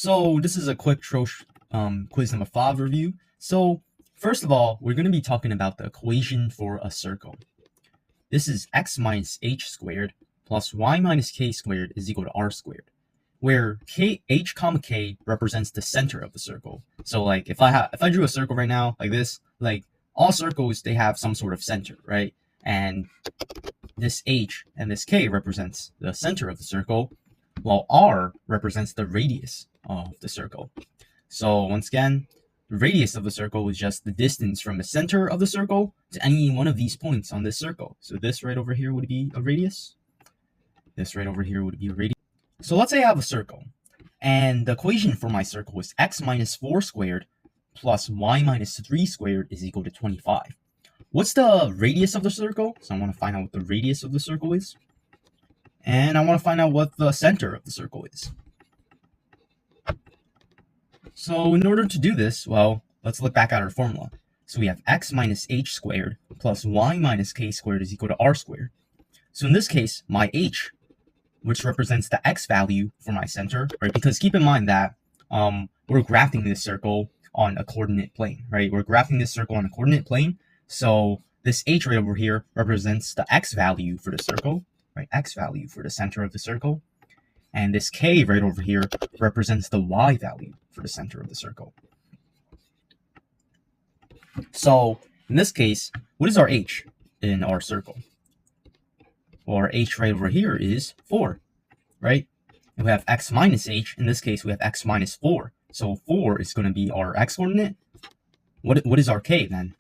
So this is a quick Troesch quiz number 5 review. So first of all, we're going to be talking about the equation for a circle. This is x minus h squared plus y minus k squared is equal to r squared, where h comma k represents the center of the circle. So like if I drew a circle right now like this, like all circles, they have some sort of center, right? And this h and this k represents the center of the circle, while r represents the radius of the circle. So once again, the radius of the circle is just the distance from the center of the circle to any one of these points on this circle. So this right over here would be a radius. This right over here would be a radius. So let's say I have a circle, and the equation for my circle is x minus 4 squared plus y minus 3 squared is equal to 25. What's the radius of the circle? So I want to find out what the radius of the circle is. And I want to find out what the center of the circle is. So in order to do this, well, let's look back at our formula. So we have x minus h squared plus y minus k squared is equal to r squared. So in this case, my h, which represents the x value for my center, right? Because keep in mind that we're graphing this circle on a coordinate plane, right? We're graphing this circle on a coordinate plane. So this h right over here represents the x value for the circle, right? X value for the center of the circle. And this k right over here represents the y value for the center of the circle. So in this case, what is our h in our circle? Well, our h right over here is 4, right? And we have x minus h. In this case, we have x minus 4. So 4 is going to be our x coordinate. What is our k then?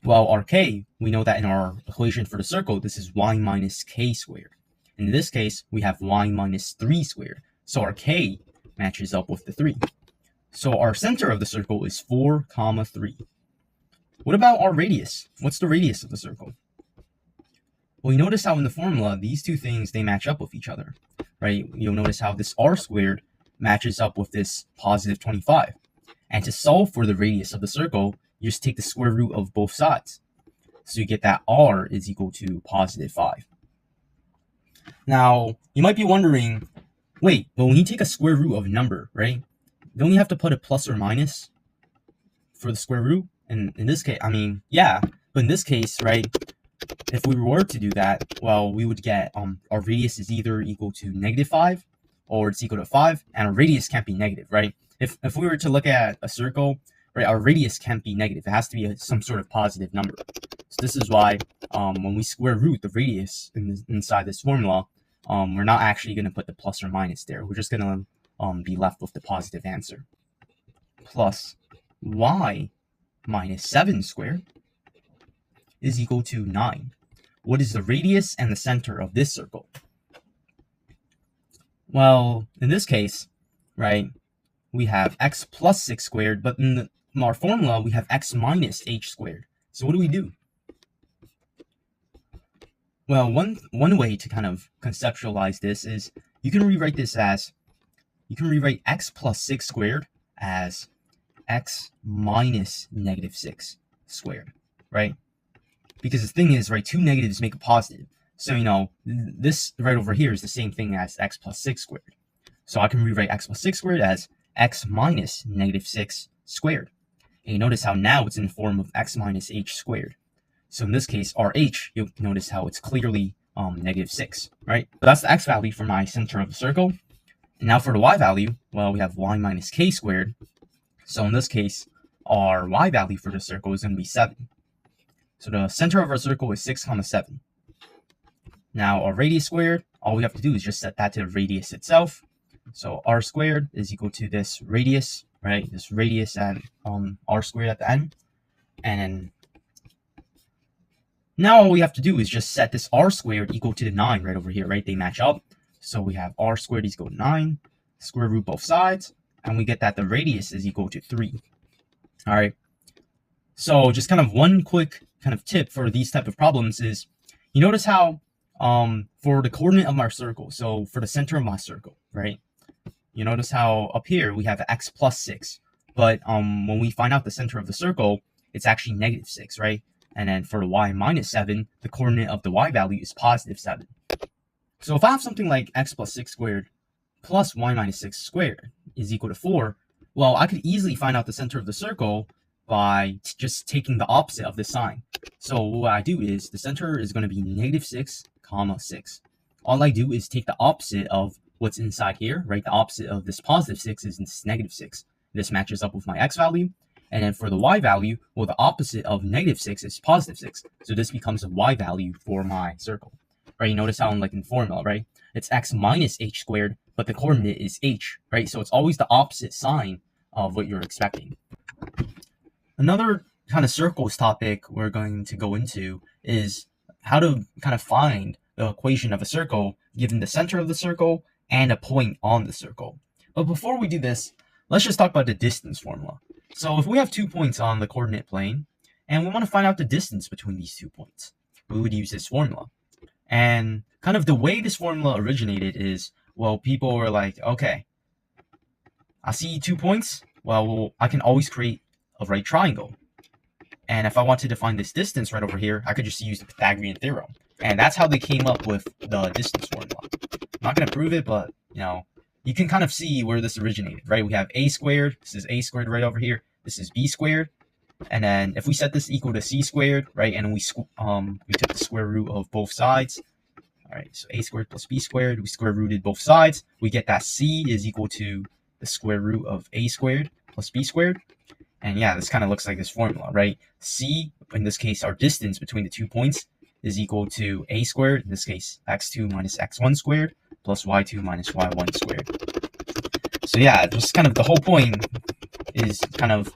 Well, our k, we know that in our equation for the circle, this is y minus k squared. In this case, we have y minus 3 squared. So our k matches up with the 3. So our center of the circle is 4, 3. What about our radius? What's the radius of the circle? Well, you notice how in the formula, these two things, they match up with each other, right? You'll notice how this r squared matches up with this positive 25. And to solve for the radius of the circle, you just take the square root of both sides. So you get that r is equal to positive 5. Now, you might be wondering, wait, but when you take a square root of a number, right, don't you have to put a plus or minus for the square root? And in this case, I mean, yeah, but in this case, right, if we were to do that, well, we would get our radius is either equal to -5 or it's equal to 5, and our radius can't be negative, right? If we were to look at a circle, right, our radius can't be negative. It has to be some sort of positive number. So this is why when we square root the radius inside this formula, we're not actually going to put the plus or minus there. We're just going to be left with the positive answer. Plus y minus 7 squared is equal to 9. What is the radius and the center of this circle? Well, in this case, right, we have x plus 6 squared, but in our formula, we have x minus h squared. So what do we do? Well, one way to kind of conceptualize this is you can rewrite this as, you can rewrite x plus 6 squared as x minus -6 squared, right? Because the thing is, right, two negatives make a positive. So, you know, this right over here is the same thing as x plus 6 squared. So I can rewrite x plus 6 squared as x minus -6 squared. And you notice how now it's in the form of x minus h squared. So in this case, our h, you'll notice how it's clearly -6, right? So that's the x value for my center of the circle. And now for the y value, well, we have y minus k squared. So in this case, our y value for the circle is going to be 7. So the center of our circle is 6, 7. Now our radius squared, all we have to do is just set that to the radius itself. So r squared is equal to this radius, right? This radius and r squared at the end. And now all we have to do is just set this r squared equal to the 9 right over here, right? They match up. So we have r squared is equal to 9, square root both sides, and we get that the radius is equal to 3. All right. So just kind of one quick kind of tip for these type of problems is, you notice how for the coordinate of my circle, so for the center of my circle, right? You notice how up here we have x plus 6, but when we find out the center of the circle, it's actually -6, right? And then for the y minus 7, the coordinate of the y value is positive 7. So if I have something like x plus 6 squared plus y minus 6 squared is equal to 4, well, I could easily find out the center of the circle by just taking the opposite of this sign. So what I do is the center is going to be negative 6, comma 6. All I do is take the opposite of what's inside here, right? The opposite of this positive 6 is this negative 6. This matches up with my x value. And then for the y value, well, the opposite of negative 6 is positive 6. So this becomes a y value for my circle. Right? You notice how I'm like in formula, right? It's x minus h squared, but the coordinate is h, right? So it's always the opposite sign of what you're expecting. Another kind of circles topic we're going to go into is how to kind of find the equation of a circle given the center of the circle and a point on the circle. But before we do this, let's just talk about the distance formula. So if we have 2 points on the coordinate plane and we want to find out the distance between these 2 points, we would use this formula. And kind of the way this formula originated is, well, people were like, okay, I see 2 points. Well, I can always create a right triangle. And if I wanted to find this distance right over here, I could just use the Pythagorean theorem. And that's how they came up with the distance formula. I'm not going to prove it, but, you can kind of see where this originated, right? We have a squared. This is a squared right over here. This is b squared. And then if we set this equal to c squared, right, and we took the square root of both sides. All right, so a squared plus b squared, we square rooted both sides. We get that c is equal to the square root of a squared plus b squared. And yeah, this kind of looks like this formula, right? C, in this case, our distance between the 2 points is equal to a squared, in this case, x2 minus x1 squared, plus y2 minus y1 squared. So yeah, just kind of the whole point is kind of,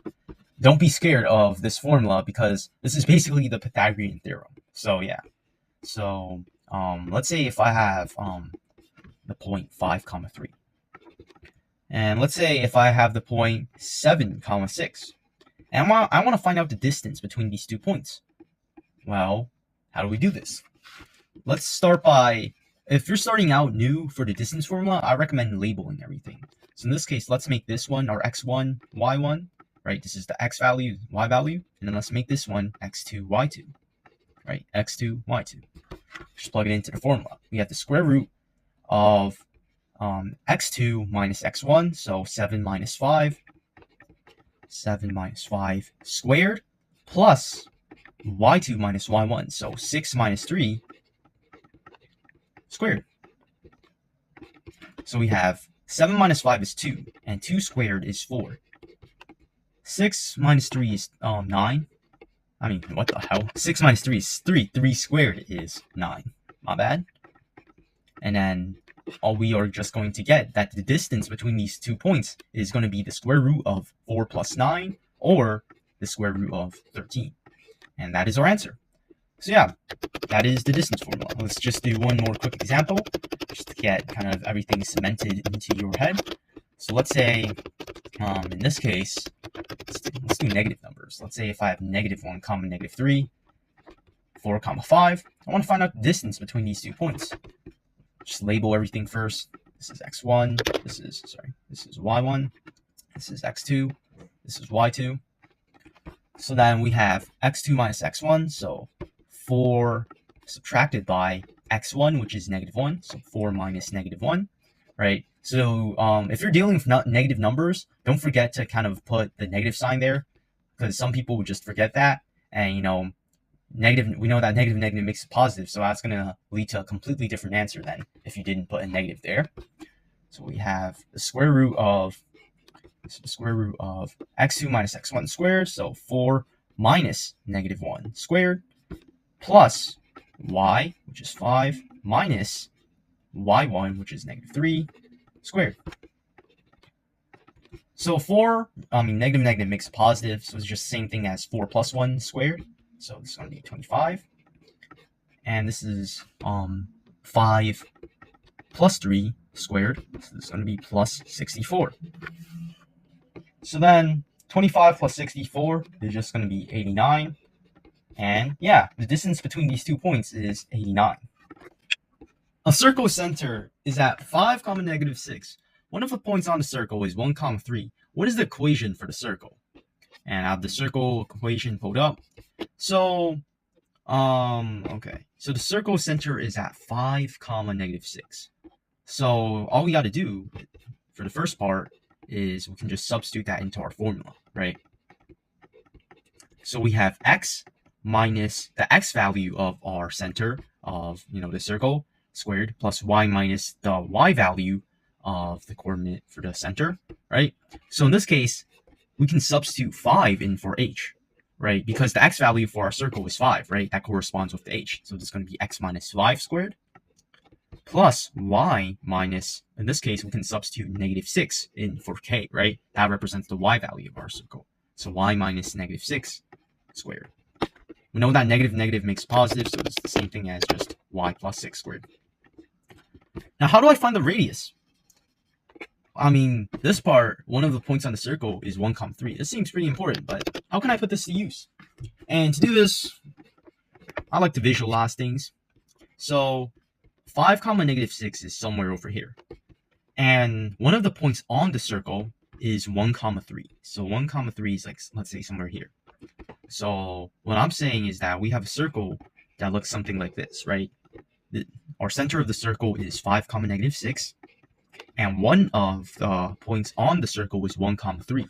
don't be scared of this formula because this is basically the Pythagorean theorem. So yeah, so let's say if I have the point 5, 3. And let's say if I have the point 7, 6. And I want to find out the distance between these 2 points. Well, how do we do this? Let's start by, if you're starting out new for the distance formula, I recommend labeling everything. So in this case, let's make this one our x1, y1, right? This is the x value, y value. And then let's make this one x2, y2, right? x2, y2. Just plug it into the formula. We have the square root of x2 minus x1, so 7 minus 5. 7 minus 5 squared, plus y2 minus y1, so 6 minus 3 squared. So we have 7 minus 5 is 2, and 2 squared is 4. 6 minus 3 is 9. I mean, what the hell? 6 minus 3 is 3. 3 squared is 9. My bad. And then we are just going to get that the distance between these 2 points is going to be the square root of 4 plus 9 or the square root of 13. And that is our answer. So yeah, that is the distance formula. Let's just do one more quick example just to get kind of everything cemented into your head. So let's say, in this case, let's do negative numbers. Let's say if I have -1, -3, 4, 5, I want to find out the distance between these 2 points. Just label everything first. This is x1, this is y1, this is x2, this is y2. So then we have x2 minus x1, so 4 subtracted by x1, which is -1, so 4 minus -1, right? So if you're dealing with negative numbers, don't forget to kind of put the negative sign there, because some people would just forget that, and negative, we know that negative makes it positive, so that's going to lead to a completely different answer than if you didn't put a negative there. So we have the square root of x2 minus x1 squared, so 4 minus -1 squared, plus y, which is 5, minus y1, which is -3 squared. So negative makes it positive, so it's just the same thing as 4 plus 1 squared. So this is going to be 25. And this is 5 plus 3 squared. So this is going to be plus 64. So then 25 plus 64 is just going to be 89. And yeah, the distance between these 2 points is 89. A circle center is at 5, -6. One of the points on the circle is 1, 3. What is the equation for the circle? And I have the circle equation pulled up. So, okay. So the circle center is at 5, -6. So all we got to do for the first part is we can just substitute that into our formula, right? So we have x minus the x value of our center of, the circle squared plus y minus the y value of the coordinate for the center, right? So in this case, we can substitute 5 in for h, right? Because the x value for our circle is 5, right? That corresponds with the h. So this is going to be x minus 5 squared plus y minus, in this case, we can substitute negative 6 in for k, right? That represents the y value of our circle. So y minus negative 6 squared. We know that negative makes positive, so it's the same thing as just y plus 6 squared. Now, how do I find the radius? I mean, this part, one of the points on the circle is 1, 3. This seems pretty important, but how can I put this to use? And to do this, I like to visualize things. So 5, negative 6 is somewhere over here. And one of the points on the circle is 1, 3. So 1, 3 is like, let's say, somewhere here. So what I'm saying is that we have a circle that looks something like this, right? Our center of the circle is 5, negative 6. And one of the points on the circle is 1, 3.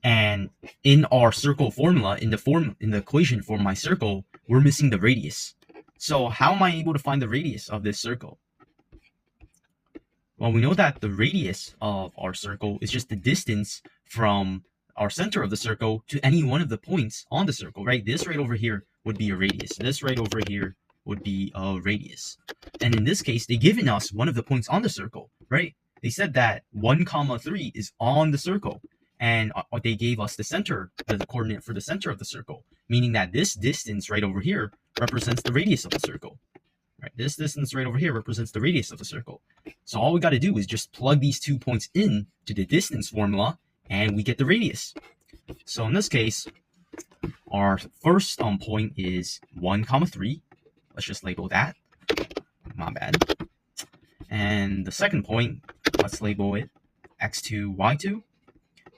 And in our circle formula, in the equation for my circle, we're missing the radius. So how am I able to find the radius of this circle? Well, we know that the radius of our circle is just the distance from our center of the circle to any one of the points on the circle, right? This right over here would be a radius. This right over here would be a radius. And in this case, they've given us one of the points on the circle, right? They said that 1, 3 is on the circle. And they gave us the center, the coordinate for the center of the circle, meaning that this distance right over here represents the radius of the circle. Right? This distance right over here represents the radius of the circle. So all we got to do is just plug these 2 points in to the distance formula, and we get the radius. So in this case, our first point is 1, 3. Let's just label that. My bad. And the second point, let's label it x2, y2.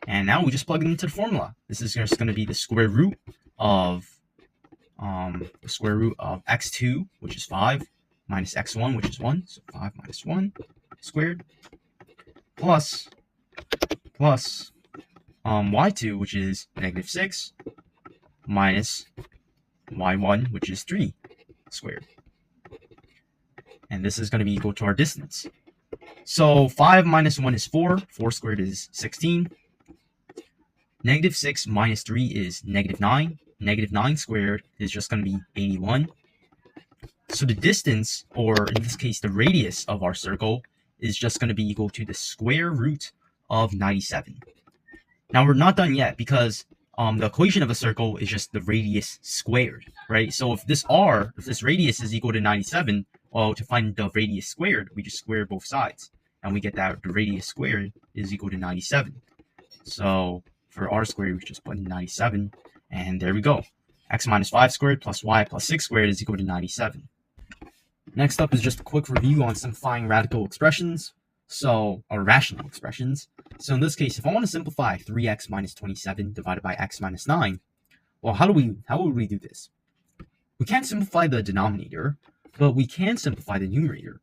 And now we just plug it into the formula. This is just going to be the square root of x2, which is 5, minus x1, which is 1. So 5 minus 1 squared, plus y2, which is negative 6, minus y1, which is 3 squared. And this is going to be equal to our distance. So 5 minus 1 is 4. 4 squared is 16. Negative 6 minus 3 is negative 9. Negative 9 squared is just going to be 81. So the distance, or in this case, the radius of our circle is just going to be equal to the square root of 97. Now, we're not done yet because the equation of a circle is just the radius squared, right? So if this radius is equal to 97, well, to find the radius squared, we just square both sides. And we get that the radius squared is equal to 97. So for r squared, we just put in 97, and there we go. X minus 5 squared plus y plus 6 squared is equal to 97. Next up is just a quick review on simplifying radical expressions, or rational expressions. So in this case, if I want to simplify 3x minus 27 divided by x minus 9, well, how would we do this? We can't simplify the denominator, but we can simplify the numerator.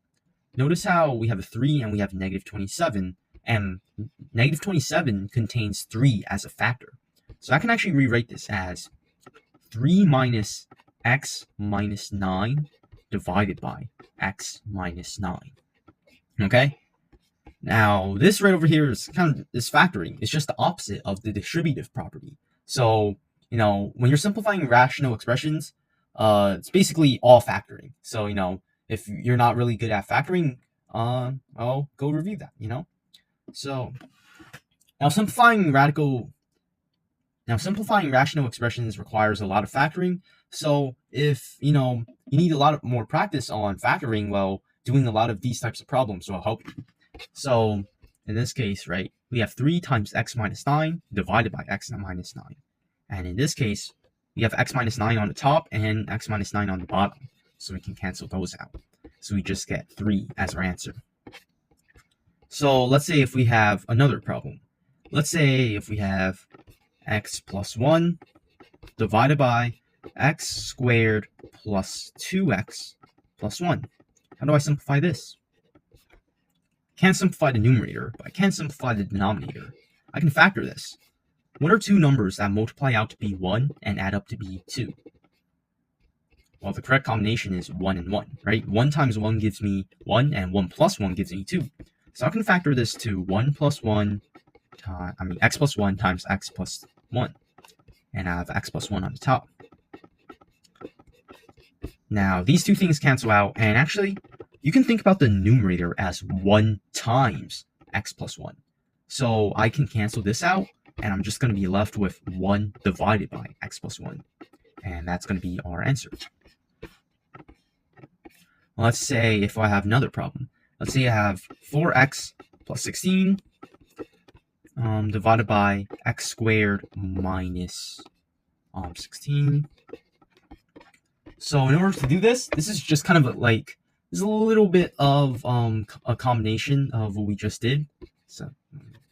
Notice how we have a 3 and we have negative 27, and negative 27 contains 3 as a factor. So I can actually rewrite this as 3 minus x minus 9 divided by x minus 9. Okay? Now, this right over here is factoring. It's just the opposite of the distributive property. So, when you're simplifying rational expressions, it's basically all factoring. So, if you're not really good at factoring, I'll go review that, So, now simplifying rational expressions requires a lot of factoring. So if, you need a lot more practice on factoring, well, doing a lot of these types of problems will help you. So in this case, right, we have 3 times x minus 9 divided by x minus 9. And in this case, we have x minus 9 on the top and x minus 9 on the bottom. So we can cancel those out. So we just get 3 as our answer. So let's say if we have another problem. Let's say if we have x plus 1 divided by x squared plus 2x plus 1. How do I simplify this? Can't simplify the numerator, but I can simplify the denominator. I can factor this. What are two numbers that multiply out to be 1 and add up to be 2? Well, the correct combination is 1 and 1, right? 1 times 1 gives me 1, and 1 plus 1 gives me 2. So I can factor this to 1 plus 1, x plus 1 times x plus 1. And I have x plus 1 on the top. Now, these two things cancel out, and actually, you can think about the numerator as 1 times x plus 1. So I can cancel this out, and I'm just going to be left with 1 divided by x plus 1. And that's going to be our answer. Let's say if I have another problem. Let's say I have 4x plus 16 divided by x squared minus 16. So in order to do this, this is just kind of like, there's a little bit of a combination of what we just did. So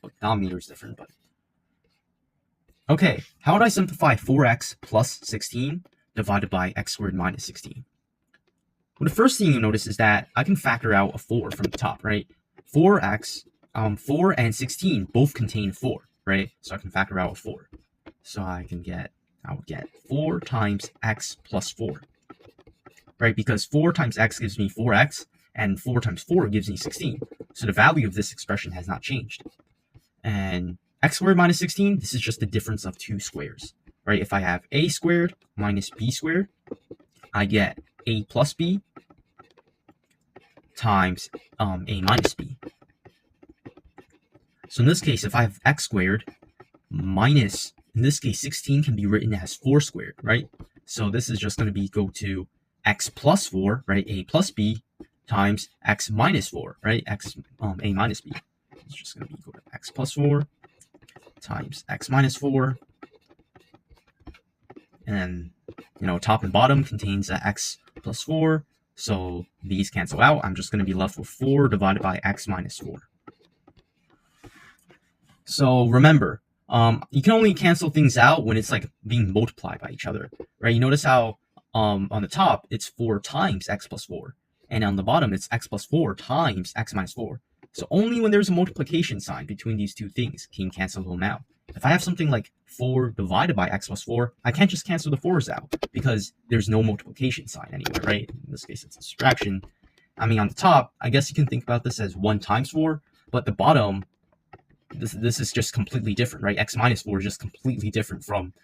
the denominator is different, but okay, how would I simplify 4x plus 16 divided by x squared minus 16? Well, the first thing you notice is that I can factor out a 4 from the top, right? 4 and 16 both contain 4, right? So I can factor out a 4. So I would get 4 times x plus 4, right? Because 4 times x gives me 4x, and 4 times 4 gives me 16. So the value of this expression has not changed. And x squared minus 16, this is just the difference of two squares, right? If I have a squared minus b squared, I get a plus b times a minus b. So in this case, if I have x squared minus, in this case, 16 can be written as 4 squared, right? So this is just going to be go to x plus 4, right? A plus b times x minus 4, right? A minus b. It's just going to be go to x plus 4 times x minus 4. And then, top and bottom contains x plus 4. So these cancel out. I'm just going to be left with 4 divided by x minus 4. So remember, you can only cancel things out when it's like being multiplied by each other, right? You notice how on the top, it's 4 times x plus 4. And on the bottom, it's x plus 4 times x minus 4. So only when there's a multiplication sign between these two things can you cancel them out. If I have something like 4 divided by x plus 4, I can't just cancel the 4's out because there's no multiplication sign anywhere, right? In this case, it's a subtraction. I mean, on the top, I guess you can think about this as 1 times 4, but the bottom, this is just completely different, right? X minus 4 is just completely different from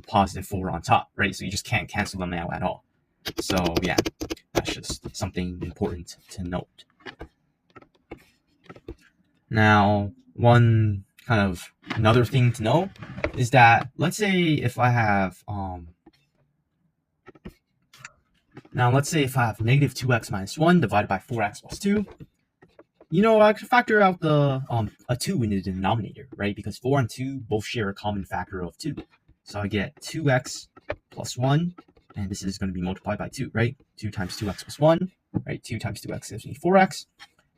positive 4 on top, right? So you just can't cancel them out at all. So yeah, that's just something important to note. Now, one kind of another thing to know is that, let's say if I have negative 2x minus 1 divided by 4x plus 2, I could factor out the a 2 in the denominator, right? Because 4 and 2 both share a common factor of 2. So I get 2x plus 1, and this is going to be multiplied by 2, right? 2 times 2x plus 1, right? 2 times 2x gives me 4x.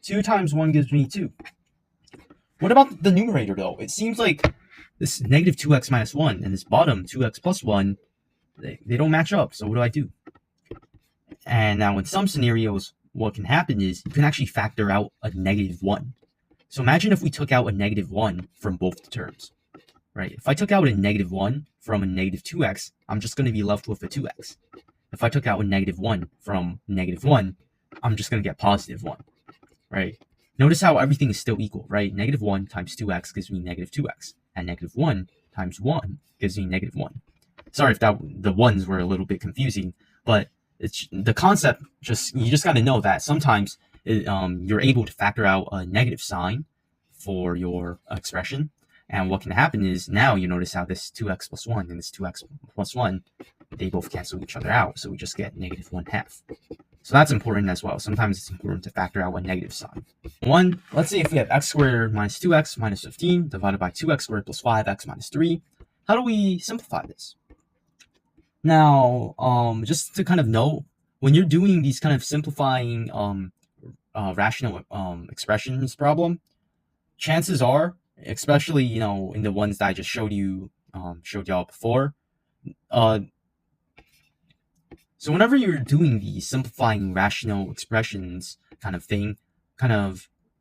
2 times 1 gives me 2. What about the numerator, though? It seems like this negative 2x minus 1 and this bottom 2x plus 1, they don't match up. So what do I do? And now in some scenarios, what can happen is you can actually factor out a negative 1. So imagine if we took out a negative 1 from both the terms, right? If I took out a negative 1 from a negative 2x, I'm just going to be left with a 2x. If I took out a negative 1 from negative 1, I'm just going to get positive 1, right? Notice how everything is still equal, right? Negative 1 times 2x gives me negative 2x. And negative 1 times 1 gives me negative 1. Sorry if the ones were a little bit confusing, but it's the concept. You just got to know that sometimes you're able to factor out a negative sign for your expression. And what can happen is now you notice how this 2x plus 1 and this 2x plus 1, they both cancel each other out. So we just get negative 1/2. So that's important as well. Sometimes it's important to factor out a negative sign. Let's say if we have x squared minus 2x minus 15 divided by 2x squared plus 5x minus 3. How do we simplify this? Now, just to kind of know, when you're doing these kind of simplifying rational expressions problem, chances are, especially in the ones that I just showed y'all before, So whenever you're doing the simplifying rational expressions kind of thing,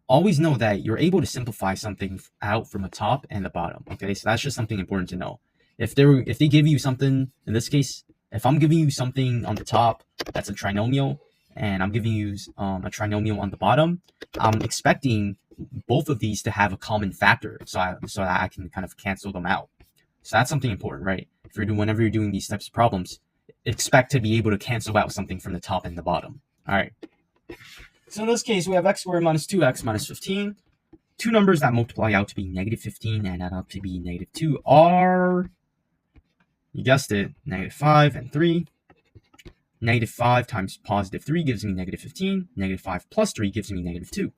always know that you're able to simplify something out from the top and the bottom. Okay, so that's just something important to know. If they give you something, in this case, if I'm giving you something on the top that's a trinomial, and I'm giving you a trinomial on the bottom, I'm expecting both of these to have a common factor, so that I can kind of cancel them out. So that's something important, right? Whenever you're doing these types of problems, expect to be able to cancel out something from the top and the bottom. All right. So in this case, we have x squared minus 2x minus 15. Two numbers that multiply out to be negative 15 and add up to be negative 2 are, you guessed it, negative 5 and 3. Negative 5 times positive 3 gives me negative 15. Negative 5 plus 3 gives me negative 2.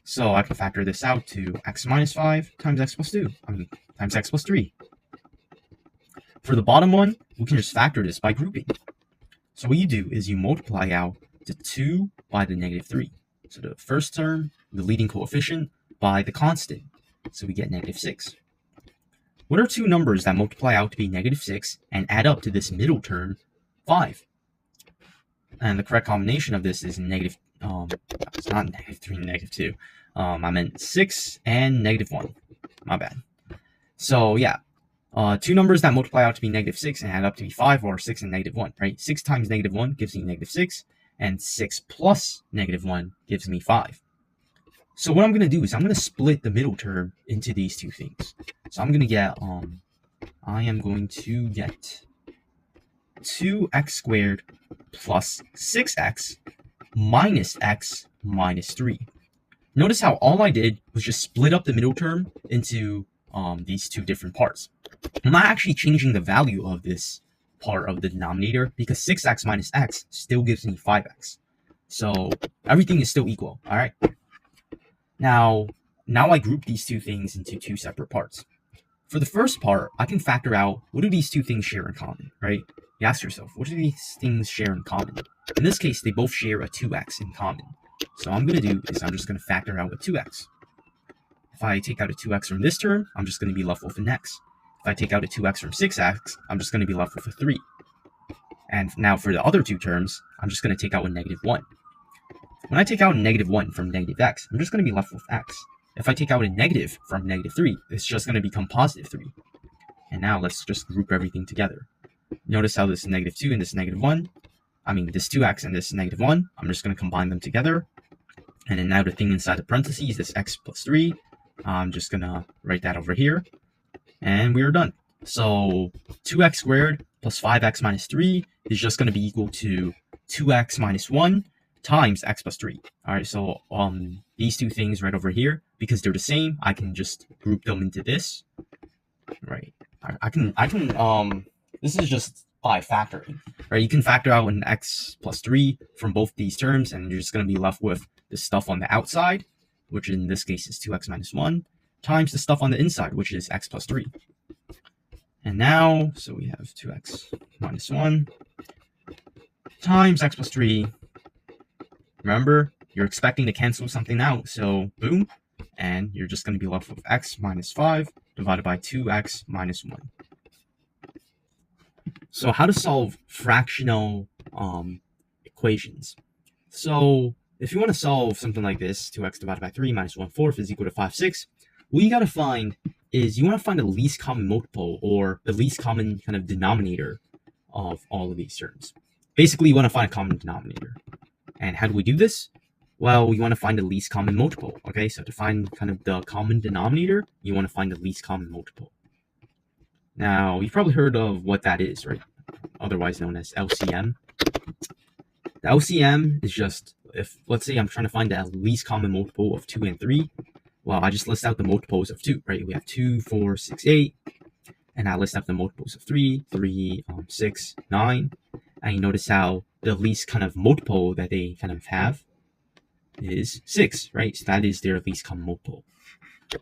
So I can factor this out to x minus 5 times x plus 2. Times x plus 3. For the bottom one, we can just factor this by grouping. So what you do is you multiply out the 2 by the negative 3. So the first term, the leading coefficient, by the constant. So we get negative 6. What are two numbers that multiply out to be negative 6 and add up to this middle term, 5? And the correct combination of this is negative, it's not negative 3 and negative 2. I meant 6 and negative 1. My bad. So yeah, two numbers that multiply out to be negative 6 and add up to be 5 are 6 and negative 1, right? 6 times negative 1 gives me negative 6, and 6 plus negative 1 gives me 5. So what I'm going to do is I'm going to split the middle term into these two things. So I'm going to get, I am going to get 2x squared plus 6x minus x minus 3. Notice how all I did was just split up the middle term into these two different parts. I'm not actually changing the value of this part of the denominator because 6x minus x still gives me 5x. So everything is still equal, all right? Now I group these two things into two separate parts. For the first part, I can factor out what do these two things share in common, right? You ask yourself, what do these things share in common? In this case, they both share a 2x in common. So what I'm going to do is I'm just going to factor out a 2x. If I take out a 2x from this term, I'm just going to be left with an x. If I take out a 2x from 6x, I'm just going to be left with a 3. And now for the other two terms, I'm just going to take out a negative 1. When I take out a negative 1 from negative x, I'm just going to be left with x. If I take out a negative from negative 3, it's just going to become positive 3. And now let's just group everything together. Notice how this negative 2 and this negative 1, this 2x and this negative 1, I'm just going to combine them together. And then now the thing inside the parentheses, this x plus 3, I'm just going to write that over here. And we are done. So 2x squared plus 5x minus 3 is just going to be equal to 2x minus 1 times x plus 3. All right, so these two things right over here, because they're the same, I can just group them into this. Right. I can this is just by factoring. Right, you can factor out an x plus 3 from both these terms, and you're just going to be left with the stuff on the outside, which in this case is 2x minus 1, times the stuff on the inside, which is x plus 3. And now, so we have 2x minus 1 times x plus 3. Remember, you're expecting to cancel something out, so boom, and you're just going to be left with x minus 5 divided by 2x minus 1. So how to solve fractional equations. So if you want to solve something like this, 2x divided by 3 minus 1/4 is equal to 5/6, what you got to find is you want to find the least common multiple, or the least common kind of denominator of all of these terms. Basically, you want to find a common denominator. And how do we do this? Well, we want to find the least common multiple. Okay, so to find kind of the common denominator, you want to find the least common multiple. Now, you've probably heard of what that is, right? Otherwise known as LCM. The LCM is just, if, let's say I'm trying to find the least common multiple of 2 and 3, well, I just list out the multiples of 2, right? We have 2, 4, 6, 8, and I list out the multiples of 3, 6, 9, and you notice how the least kind of multiple that they kind of have is 6, right? So that is their least common multiple.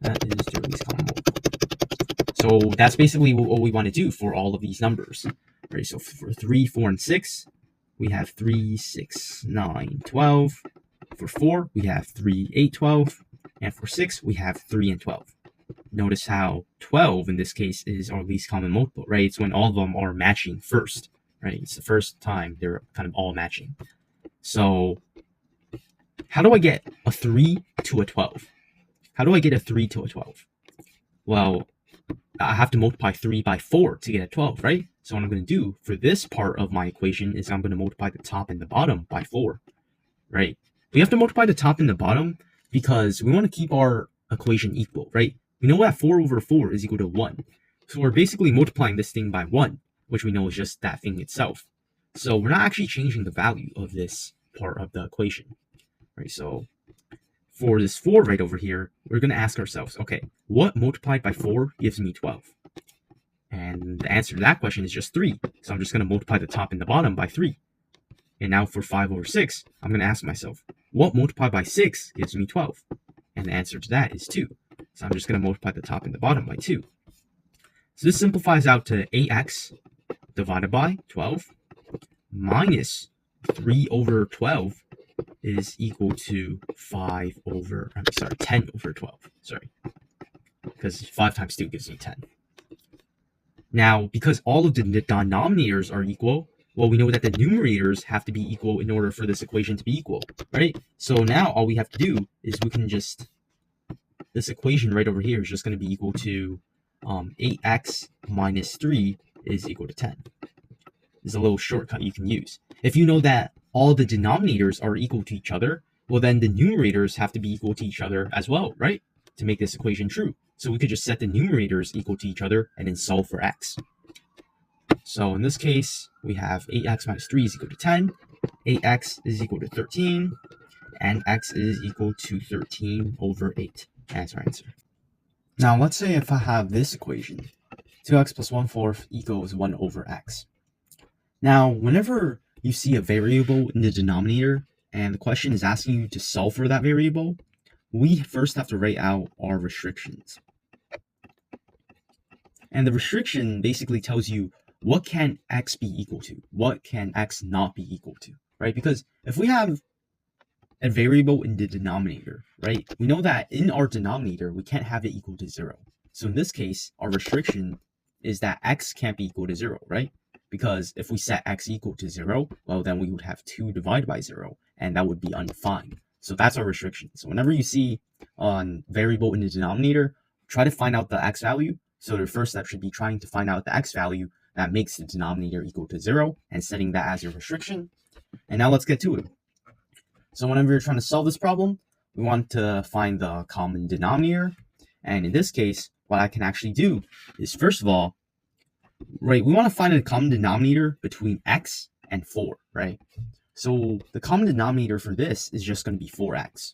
That is their least common multiple. So that's basically what we want to do for all of these numbers, right? So for 3, 4, and 6, we have 3, 6, 9, 12. For 4, we have 3, 8, 12. And for 6, we have 3 and 12. Notice how 12 in this case is our least common multiple, right? It's when all of them are matching first, right? It's the first time they're kind of all matching. So how do I get a 3 to a 12? How do I get a 3 to a 12? Well, I have to multiply 3 by 4 to get a 12, right? So what I'm going to do for this part of my equation is I'm going to multiply the top and the bottom by 4, right? We have to multiply the top and the bottom because we want to keep our equation equal, right? We know that 4 over 4 is equal to 1. So we're basically multiplying this thing by 1, which we know is just that thing itself. So we're not actually changing the value of this part of the equation, right? So for this 4 right over here, we're going to ask ourselves, okay, what multiplied by 4 gives me 12? And the answer to that question is just 3. So I'm just going to multiply the top and the bottom by 3. And now for 5 over 6, I'm going to ask myself, what multiplied by 6 gives me 12? And the answer to that is 2. So I'm just going to multiply the top and the bottom by 2. So this simplifies out to 8x divided by 12 minus 3 over 12 is equal to 10 over 12. Sorry, because 5 times 2 gives me 10. Now, because all of the denominators are equal, well, we know that the numerators have to be equal in order for this equation to be equal, right? So now all we have to do is we can just, this equation right over here is just going to be equal to 8x minus 3 is equal to 10. There's a little shortcut you can use. If you know that all the denominators are equal to each other, well, then the numerators have to be equal to each other as well, right? To make this equation true. So we could just set the numerators equal to each other and then solve for x. So in this case, we have 8x minus 3 is equal to 10, 8x is equal to 13, and x is equal to 13 over 8. That's our answer. Now let's say if I have this equation, 2x plus 1/4 equals 1 over x. Now, whenever you see a variable in the denominator and the question is asking you to solve for that variable, we first have to write out our restrictions. And the restriction basically tells you what can x be equal to, what can x not be equal to, right? Because if we have a variable in the denominator, right, we know that in our denominator, we can't have it equal to 0. So in this case, our restriction is that x can't be equal to 0, right? Because if we set x equal to 0, well, then we would have 2 divided by 0, and that would be undefined. So that's our restriction. So whenever you see a variable in the denominator, try to find out the x value. So the first step should be trying to find out the x value that makes the denominator equal to 0 and setting that as your restriction. And now let's get to it. So whenever you're trying to solve this problem, we want to find the common denominator. And in this case, what I can actually do is, first of all, right, we want to find a common denominator between x and 4, right? So the common denominator for this is just going to be 4x,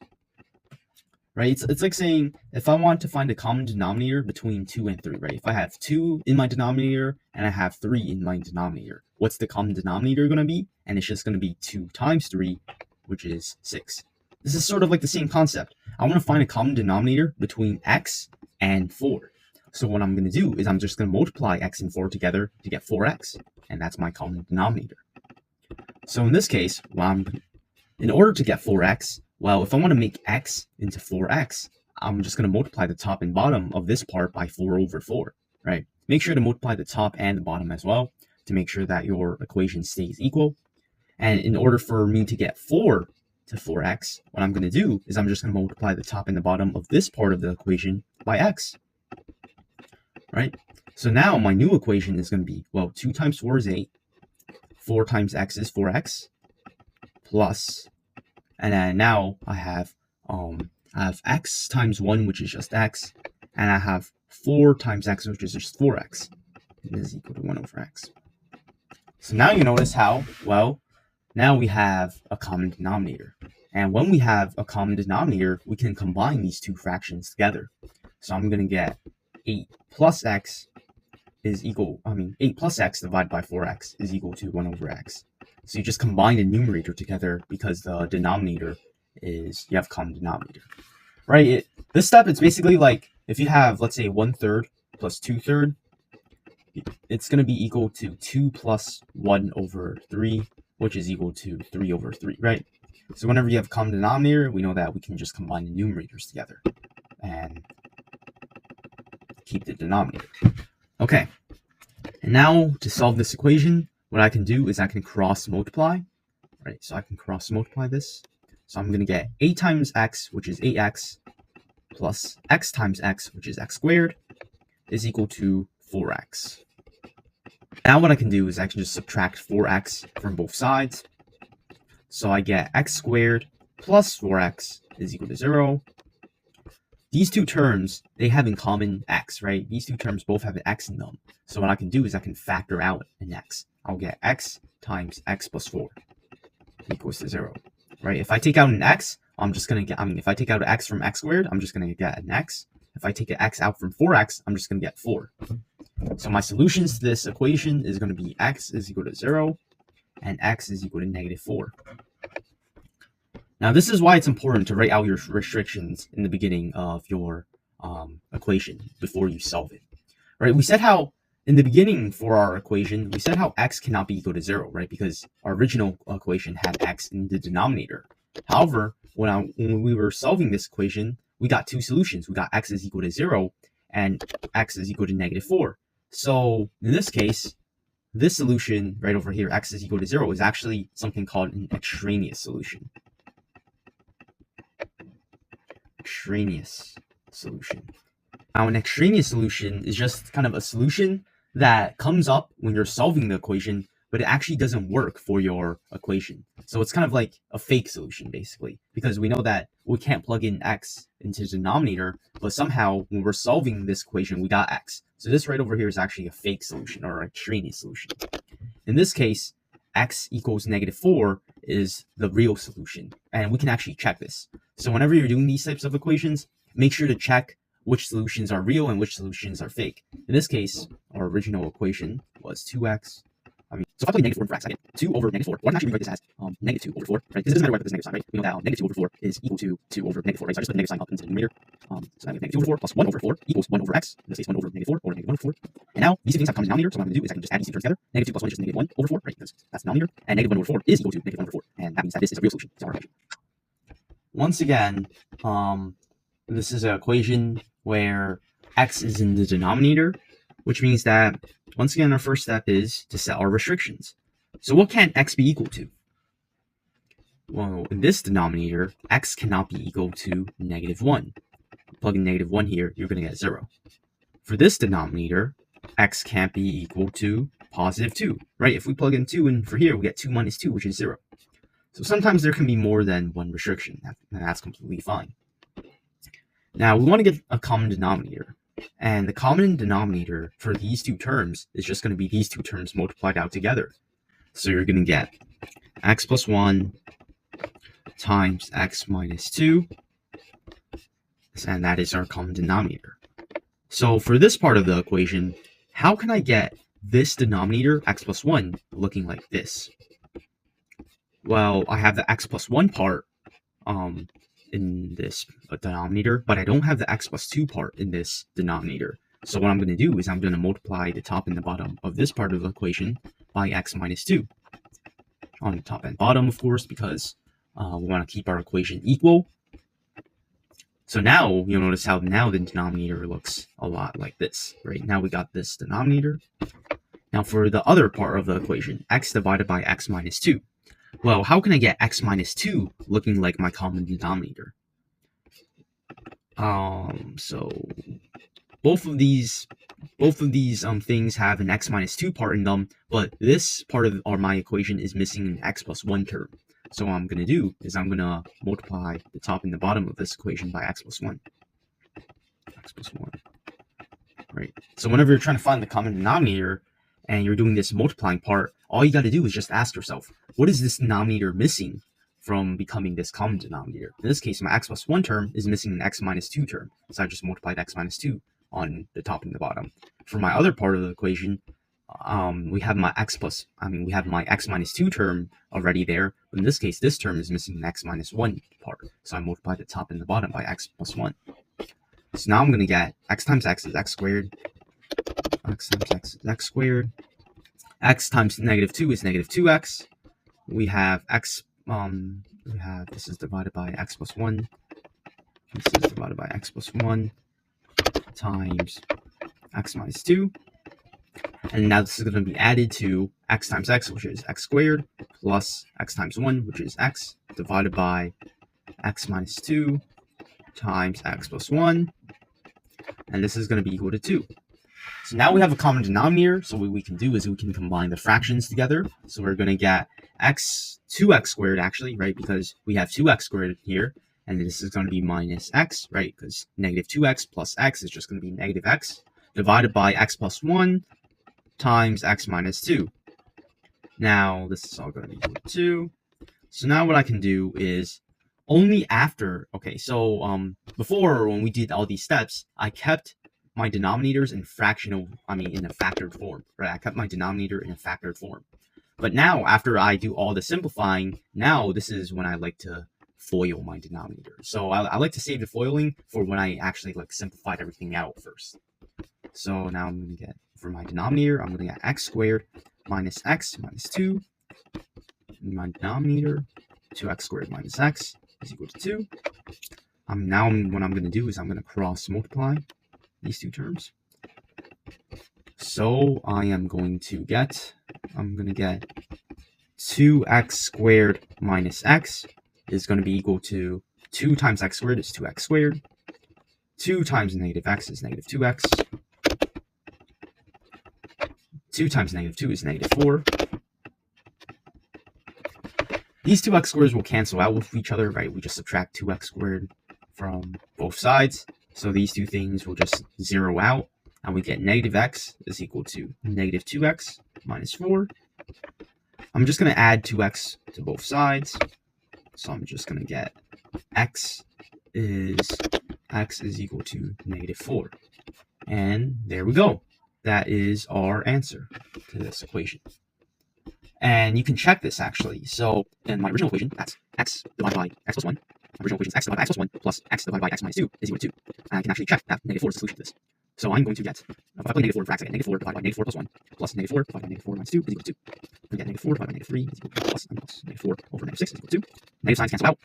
right? It's like saying if I want to find a common denominator between 2 and 3, right? If I have 2 in my denominator and I have 3 in my denominator, what's the common denominator going to be? And it's just going to be 2 times 3, which is 6. This is sort of like the same concept. I want to find a common denominator between x and 4. So what I'm going to do is I'm just going to multiply x and 4 together to get 4x, and that's my common denominator. So in this case, in order to get 4x, well, if I want to make x into 4x, I'm just going to multiply the top and bottom of this part by 4 over 4, right? Make sure to multiply the top and the bottom as well to make sure that your equation stays equal. And in order for me to get 4 to 4x, what I'm going to do is I'm just going to multiply the top and the bottom of this part of the equation by x, right? So now my new equation is going to be, well, 2 times 4 is 8, 4 times x is 4x, plus, and then now I have x times 1, which is just x, and I have 4 times x, which is just 4x. It is equal to 1 over x. So now you notice how, well, now we have a common denominator. And when we have a common denominator, we can combine these two fractions together. So I'm going to get 8 plus x divided by 4x is equal to 1 over x. So you just combine the numerator together because the denominator is, you have common denominator, right? This step, it's basically like if you have, let's say, 1/3 plus 2/3, it's going to be equal to 2 plus 1 over 3, which is equal to 3 over 3, right? So whenever you have a common denominator, we know that we can just combine the numerators together and keep the denominator. Okay, and now to solve this equation, what I can do is I can cross multiply, right? So I can cross multiply this. So I'm going to get 8 times x, which is 8x, plus x times x, which is x squared, is equal to 4x. Now what I can do is I can just subtract 4x from both sides. So I get x squared plus 4x is equal to 0. These two terms, they have in common x, right? These two terms both have an x in them. So what I can do is I can factor out an x. I'll get x times x plus 4 equals to 0, right? If I take out an x, I'm just going to get, if I take out an x from x squared, I'm just going to get an x. If I take an x out from 4x, I'm just going to get 4. So my solutions to this equation is going to be x is equal to 0 and x is equal to negative 4. Now, this is why it's important to write out your restrictions in the beginning of your equation before you solve it, right? We said how in the beginning for our equation, we said how x cannot be equal to 0, right? Because our original equation had x in the denominator. However, when we were solving this equation, we got two solutions. We got x is equal to 0 and x is equal to negative 4. So in this case, this solution right over here, x is equal to 0, is actually something called an extraneous solution. Extraneous solution. Now, an extraneous solution is just kind of a solution that comes up when you're solving the equation, but it actually doesn't work for your equation. So it's kind of like a fake solution, basically, because we know that we can't plug in x into the denominator, but somehow when we're solving this equation, we got x. So this right over here is actually a fake solution or an extraneous solution. In this case, x equals negative 4 is the real solution, and we can actually check this. So whenever you're doing these types of equations, make sure to check which solutions are real and which solutions are fake. In this case, our original equation was 2x. So if I plug negative 4 for x, I get 2 over negative 4. Or I can actually rewrite this as negative 2 over 4, right? Because it doesn't matter what this negative sign, right? We know that negative 2 over 4 is equal to 2 over negative 4, right? So I just put the negative sign up into the numerator. So I get negative 2 over 4 plus 1 over 4 equals 1 over x. In this case, 1 over negative 4 or negative 1 over 4. And now these two things have common denominator, so what I'm going to do is I can just add these two terms together. Negative 2 plus 1 is just negative 1 over 4, right? Because that's the denominator. And negative 1 over 4 is equal to negative 1 over 4. And that means that this is a real solution to our equation. Once again, this is an equation where x is in the denominator, which means that, once again, our first step is to set our restrictions. So what can x be equal to? Well, in this denominator, x cannot be equal to negative 1. Plug in negative 1 here, you're going to get 0. For this denominator, x can't be equal to positive 2, right? If we plug in 2 in for here, we get 2 minus 2, which is 0. So sometimes there can be more than one restriction, and that's completely fine. Now, we want to get a common denominator. And the common denominator for these two terms is just going to be these two terms multiplied out together. So you're going to get x plus 1 times x minus 2. And that is our common denominator. So for this part of the equation, how can I get this denominator, x plus 1, looking like this? Well, I have the x plus 1 part in this denominator, but I don't have the x plus 2 part in this denominator. So what I'm going to do is I'm going to multiply the top and the bottom of this part of the equation by x minus 2. On the top and bottom, of course, because we want to keep our equation equal. So now you'll notice how now the denominator looks a lot like this, right? Now we got this denominator. Now for the other part of the equation, x divided by x minus 2. Well, how can I get x minus 2 looking like my common denominator? So both of these things have an x minus 2 part in them, but this part of my equation is missing an x plus 1 term. So what I'm going to do is I'm going to multiply the top and the bottom of this equation by x plus 1. X plus 1. Right. So whenever you're trying to find the common denominator and you're doing this multiplying part, all you got to do is just ask yourself, what is this denominator missing from becoming this common denominator? In this case, my x plus 1 term is missing an x minus 2 term. So I just multiplied x minus 2 on the top and the bottom. For my other part of the equation, we have my x minus 2 term already there. But in this case, this term is missing an x minus 1 part. So I multiplied the top and the bottom by x plus 1. So now I'm going to get x times x is x squared. X times x is x squared. X times negative 2 is negative 2x. We have x, this is divided by x plus 1. This is divided by x plus 1 times x minus 2. And now this is going to be added to x times x, which is x squared, plus x times 1, which is x, divided by x minus 2 times x plus 1. And this is going to be equal to 2. So now we have a common denominator. So what we can do is we can combine the fractions together. So we're going to get 2x squared actually, right? Because we have 2x squared here. And this is going to be minus x, right? Because negative 2x plus x is just going to be negative x, divided by x plus 1 times x minus 2. Now this is all going to be equal to 2. So now what I can do is only after, okay, so before when we did all these steps, I kept my denominators in in a factored form, right? I kept my denominator in a factored form. But now after I do all the simplifying, now this is when I like to FOIL my denominator. So I like to save the FOILing for when I actually like simplified everything out first. So now I'm going to get, for my denominator, I'm going to get x squared minus x minus 2. My denominator, 2x squared minus x is equal to 2. Now what I'm going to do is I'm going to cross multiply these two terms. So I'm going to get 2x squared minus x is going to be equal to 2 times x squared is 2x squared. 2 times negative x is negative 2x. 2 times negative 2 is negative 4. These two x squares will cancel out with each other, right? We just subtract 2x squared from both sides. So these two things will just zero out. And we get negative x is equal to negative 2x minus 4. I'm just going to add 2x to both sides. So I'm just going to get x is equal to negative 4. And there we go. That is our answer to this equation. And you can check this actually. So in my original equation, that's x divided by x plus 1. My original equation is x divided by x plus 1 plus x divided by x minus 2 is equal to 2. And I can actually check that negative 4 is the solution to this. So I'm going to get, if I put negative 4 in fractions, I get negative 4 divided by negative 4 plus 1 plus negative 4 divided by negative 4 minus 2 is equal to 2. I get negative 4 divided by negative 3 is equal to plus negative 4 over negative 6 is equal to 2. Negative signs cancel out.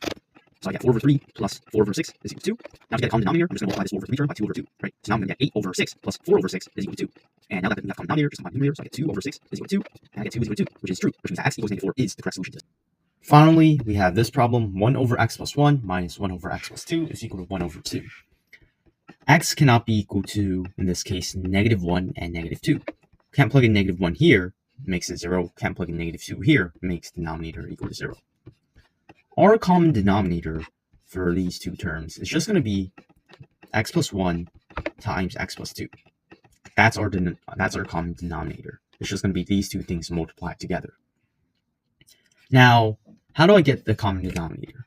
So I get 4 over 3 plus 4 over 6 is equal to 2. Now to get a common denominator, I'm just going to multiply this 4 over 3 term by 2 over 2, right? So now I'm going to get 8 over 6 plus 4 over 6 is equal to 2. And now that we have common denominator, just combine the numerator, so I get 2 over 6 is equal to 2. And I get 2 is equal to 2, which is true, which means that x equals negative 4 is the correct solution to this. Finally, we have this problem, 1 over x plus 1 minus 1 over x plus 2 is equal to 1 over 2. X cannot be equal to, in this case, negative 1 and negative 2. Can't plug in negative 1 here, makes it 0. Can't plug in negative 2 here, makes denominator equal to 0. Our common denominator for these two terms is just going to be x plus 1 times x plus 2. That's our common denominator. It's just going to be these two things multiplied together. Now, how do I get the common denominator?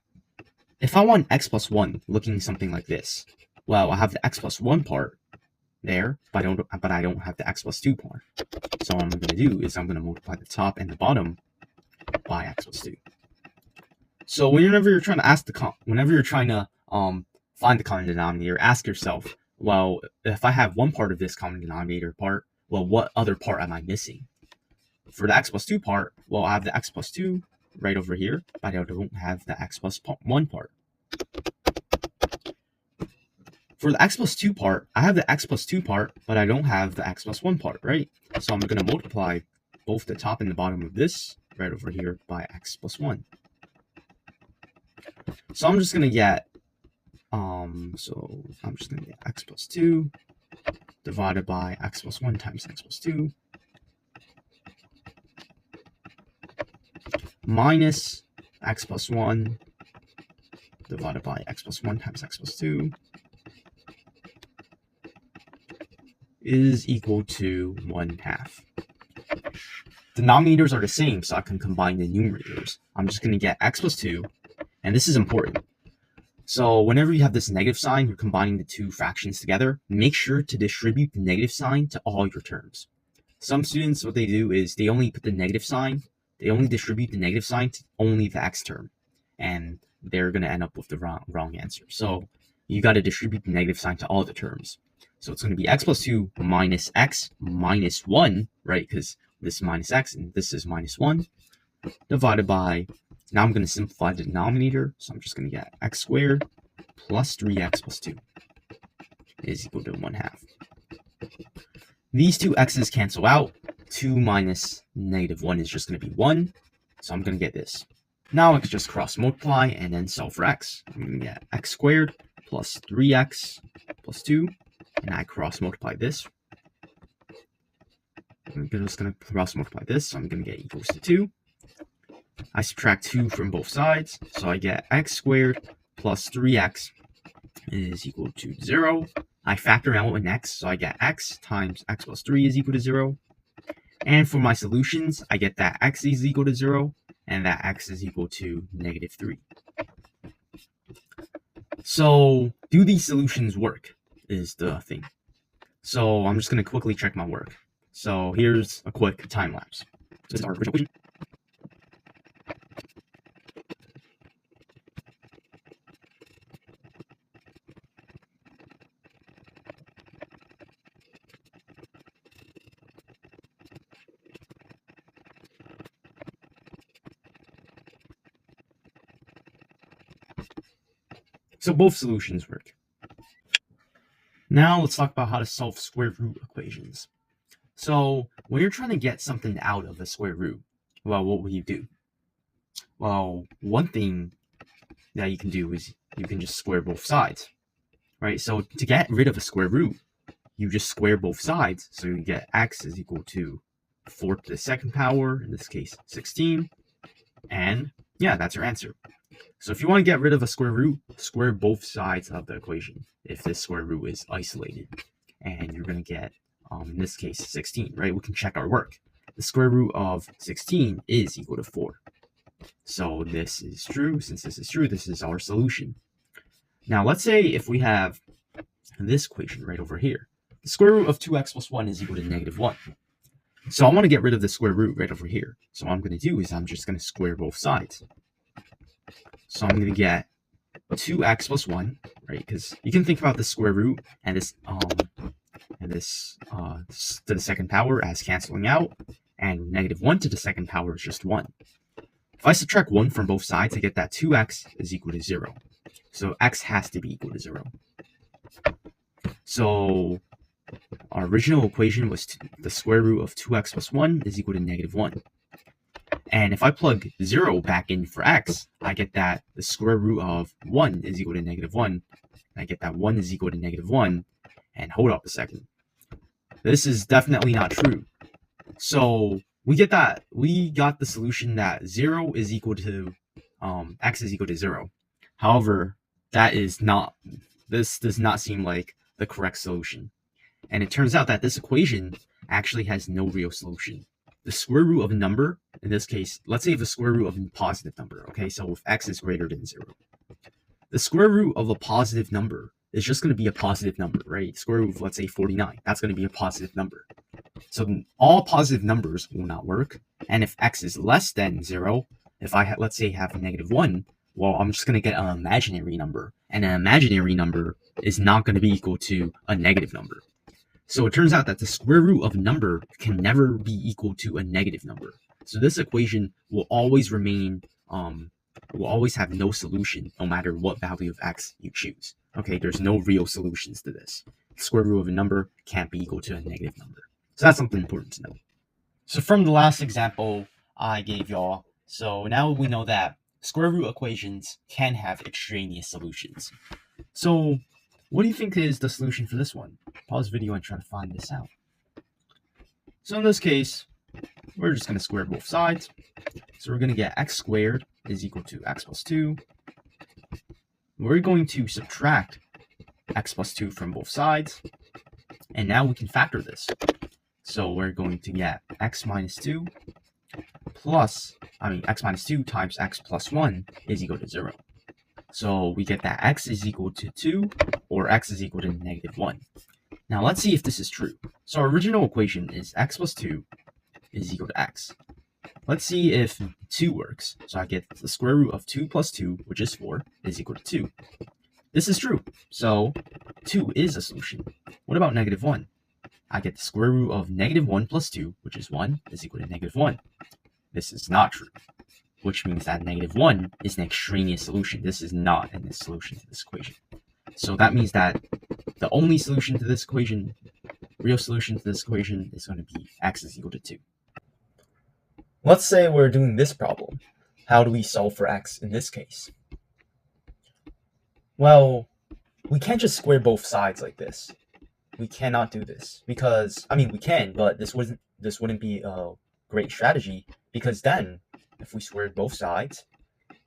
If I want x plus 1 looking something like this, well, I have the x plus 1 part there, but I don't have the x plus 2 part. So what I'm going to do is I'm going to multiply the top and the bottom by x plus 2. So whenever you're trying to find the common denominator, ask yourself, well, if I have one part of this common denominator part, well, what other part am I missing? For the x plus 2 part, well, I have the x plus 2 right over here, but I don't have the x plus 1 part. For the x plus 2 part, I have the x plus 2 part, but I don't have the x plus 1 part, right? So I'm going to multiply both the top and the bottom of this right over here by x plus 1. So I'm just going to get, x plus 2 divided by x plus 1 times x plus 2 minus x plus 1 divided by x plus 1 times x plus 2 is equal to 1/2. Denominators are the same, so I can combine the numerators. I'm just going to get x plus 2, and this is important. So whenever you have this negative sign, you're combining the two fractions together. Make sure to distribute the negative sign to all your terms. Some students, what they do is they only put the negative sign, they only distribute the negative sign to only the x term, and they're going to end up with the wrong answer. So you got to distribute the negative sign to all the terms. So it's going to be x plus 2 minus x minus 1, right? Because this is minus x and this is minus 1, divided by, now I'm going to simplify the denominator. So I'm just going to get x squared plus 3x plus 2 is equal to 1/2. These two x's cancel out. 2 minus -1 is just going to be 1. So I'm going to get this. Now I can just cross multiply and then solve for x. I'm going to get x squared plus 3x plus 2. And I cross multiply this. I'm just going to cross multiply this. So I'm going to get equals to 2. I subtract 2 from both sides. So I get x squared plus 3x is equal to 0. I factor out an x. So I get x times x plus 3 is equal to 0. And for my solutions, I get that x is equal to 0 and that x is equal to -3. So, do these solutions work is the thing. So, I'm just going to quickly check my work. So, here's a quick time lapse. This is our original equation. So both solutions work. Now let's talk about how to solve square root equations. So when you're trying to get something out of a square root, well, what will you do? Well, one thing that you can do is you can just square both sides, right? So to get rid of a square root, you just square both sides. So you get x is equal to 4 to the second power, in this case 16, and yeah, that's your answer. So if you want to get rid of a square root, square both sides of the equation if this square root is isolated. And you're going to get, in this case, 16, right? We can check our work. The square root of 16 is equal to 4. So this is true. Since this is true, this is our solution. Now, let's say if we have this equation right over here. The square root of 2x plus 1 is equal to -1. So I want to get rid of the square root right over here. So what I'm going to do is I'm just going to square both sides. So I'm going to get 2x plus 1, right? Because you can think about the square root and this to the second power as canceling out, and -1 to the second power is just 1. If I subtract 1 from both sides, I get that 2x is equal to 0. So x has to be equal to 0. So our original equation was the square root of 2x plus 1 is equal to -1. And if I plug 0 back in for x, I get that the square root of 1 is equal to -1. And I get that 1 is equal to -1. And hold up a second. This is definitely not true. So we got the solution that 0 is equal to x is equal to 0. However, this does not seem like the correct solution. And it turns out that this equation actually has no real solution. The square root of a number, in this case, let's say the square root of a positive number, okay? So if x is greater than 0. The square root of a positive number is just going to be a positive number, right? Square root of, let's say, 49. That's going to be a positive number. So all positive numbers will not work. And if x is less than 0, if I, let's say, have a -1, well, I'm just going to get an imaginary number. And an imaginary number is not going to be equal to a negative number. So it turns out that the square root of a number can never be equal to a negative number. So this equation will always remain, will always have no solution no matter what value of x you choose. Okay, there's no real solutions to this. The square root of a number can't be equal to a negative number. So that's something important to know. So from the last example I gave y'all, so now we know that square root equations can have extraneous solutions. So what do you think is the solution for this one? Pause the video and try to find this out. So in this case, we're just going to square both sides. So we're going to get x squared is equal to x plus 2. We're going to subtract x plus 2 from both sides. And now we can factor this. So we're going to get x minus 2 x minus 2 times x plus 1 is equal to 0. So we get that x is equal to 2, or x is equal to -1. Now let's see if this is true. So our original equation is x plus 2 is equal to x. Let's see if 2 works. So I get the square root of 2 plus 2, which is 4, is equal to 2. This is true. So 2 is a solution. What about -1? I get the square root of -1 plus 2, which is 1, is equal to -1. This is not true, which means that -1 is an extraneous solution. This is not a solution to this equation. So that means that the only solution to this equation real solution to this equation is going to be x is equal to 2. Let's say we're doing this problem. How do we solve for x in this case? Well, we can't just square both sides like this. We cannot do this because, I mean, we can, but this wouldn't be a great strategy, because then if we squared both sides,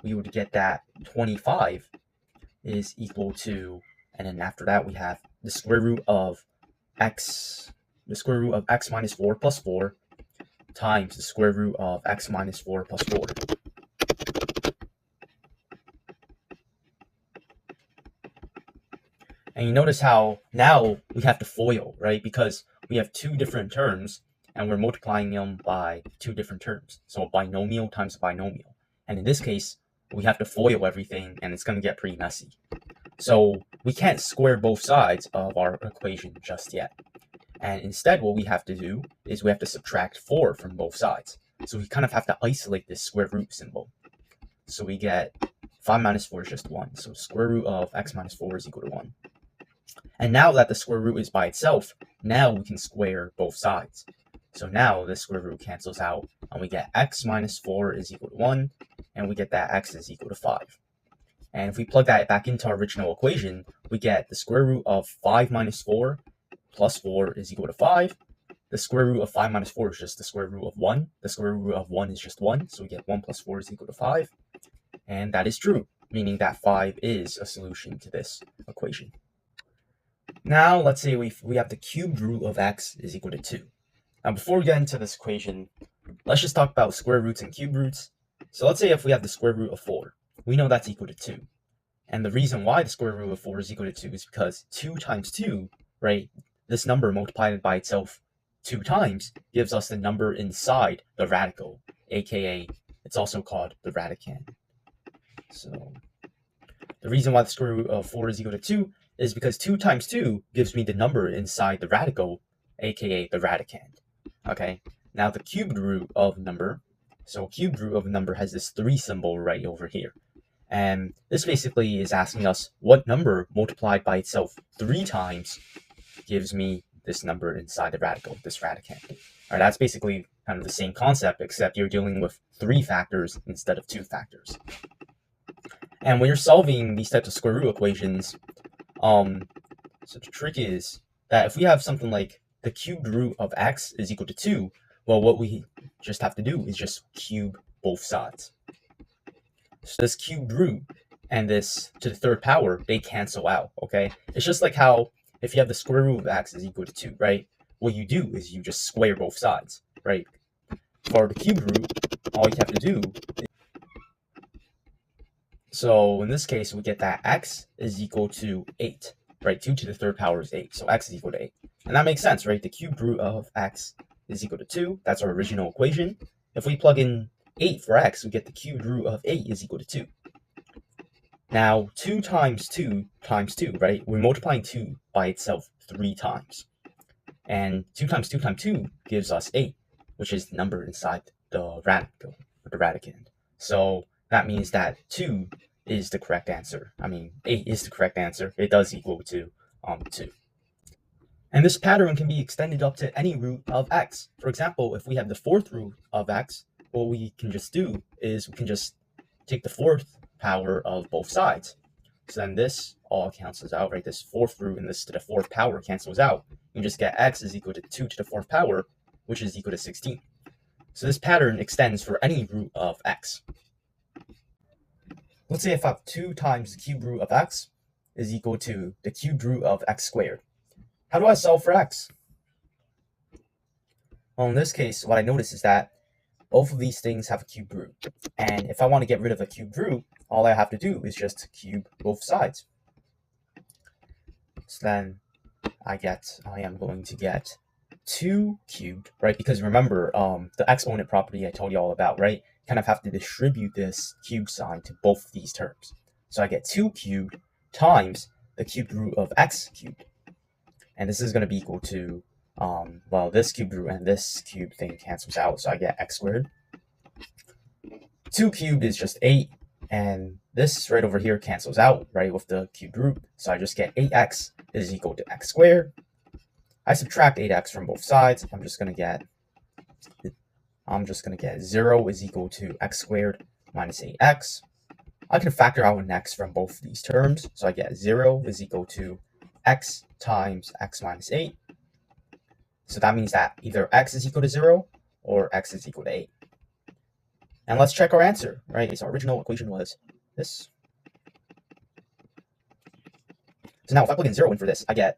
we would get that 25 is equal to, and then after that we have the square root of x minus 4 plus 4 times the square root of x minus 4 plus 4. And you notice how now we have to FOIL, right? Because we have two different terms and we're multiplying them by two different terms. So a binomial times a binomial. And in this case, we have to FOIL everything and it's going to get pretty messy. So we can't square both sides of our equation just yet. And instead, what we have to do is we have to subtract 4 from both sides. So we kind of have to isolate this square root symbol. So we get 5 minus 4 is just 1. So square root of x minus 4 is equal to 1. And now that the square root is by itself, now we can square both sides. So now the square root cancels out, and we get x minus 4 is equal to 1, and we get that x is equal to 5. And if we plug that back into our original equation, we get the square root of 5 minus 4 plus 4 is equal to 5. The square root of 5 minus 4 is just the square root of 1. The square root of 1 is just 1, so we get 1 plus 4 is equal to 5. And that is true, meaning that 5 is a solution to this equation. Now, let's say we have the cubed root of x is equal to 2. Now, before we get into this equation, let's just talk about square roots and cube roots. So let's say if we have the square root of 4, we know that's equal to 2. And the reason why the square root of 4 is equal to 2 is because 2 times 2, right, this number multiplied by itself 2 times gives us the number inside the radical, aka it's also called the radicand. So the reason why the square root of 4 is equal to 2 is because 2 times 2 gives me the number inside the radical, aka the radicand. Okay, now the cubed root of number, so cubed root of a number has this 3 symbol right over here. And this basically is asking us what number multiplied by itself 3 times gives me this number inside the radical, this radicand. All right, that's basically kind of the same concept, except you're dealing with 3 factors instead of 2 factors. And when you're solving these types of square root equations, so the trick is that if we have something like the cubed root of x is equal to 2, well, what we just have to do is just cube both sides. So this cubed root and this to the third power, they cancel out, okay? It's just like how if you have the square root of x is equal to 2, right? What you do is you just square both sides, right? For the cubed root, all you have to do is, so in this case, we get that x is equal to 8, right? 2 to the third power is 8, so x is equal to 8. And that makes sense, right? The cubed root of x is equal to 2. That's our original equation. If we plug in 8 for x, we get the cubed root of 8 is equal to 2. Now, 2 times 2 times 2, right? We're multiplying 2 by itself 3 times. And 2 times 2 times 2 gives us 8, which is the number inside the radical, or the radicand. So that means that 2 is the correct answer. I mean, 8 is the correct answer. It does equal to 2. And this pattern can be extended up to any root of x. For example, if we have the 4th root of x, what we can just do is we can just take the 4th power of both sides. So then this all cancels out, right? This 4th root and this to the 4th power cancels out. You just get x is equal to 2 to the 4th power, which is equal to 16. So this pattern extends for any root of x. Let's say if I have 2 times the cube root of x is equal to the cubed root of x squared. How do I solve for x? Well, in this case, what I notice is that both of these things have a cube root. And if I want to get rid of a cube root, all I have to do is just cube both sides. So then I am going to get 2 cubed, right? Because remember, the exponent property I told you all about, right? Kind of have to distribute this cube sign to both of these terms. So I get 2 cubed times the cubed root of x cubed. And this is going to be equal to, well, this cube root and this cube thing cancels out, so I get x squared. 2 cubed is just 8, and this right over here cancels out, right, with the cubed root. So I just get 8x is equal to x squared. I subtract 8x from both sides. I'm just gonna get 0 is equal to x squared minus 8x. I can factor out an x from both of these terms, so I get 0 is equal to x times x minus 8. So that means that either x is equal to 0 or x is equal to 8. And let's check our answer, right? So our original equation was this. So now if I plug in 0 in for this, I get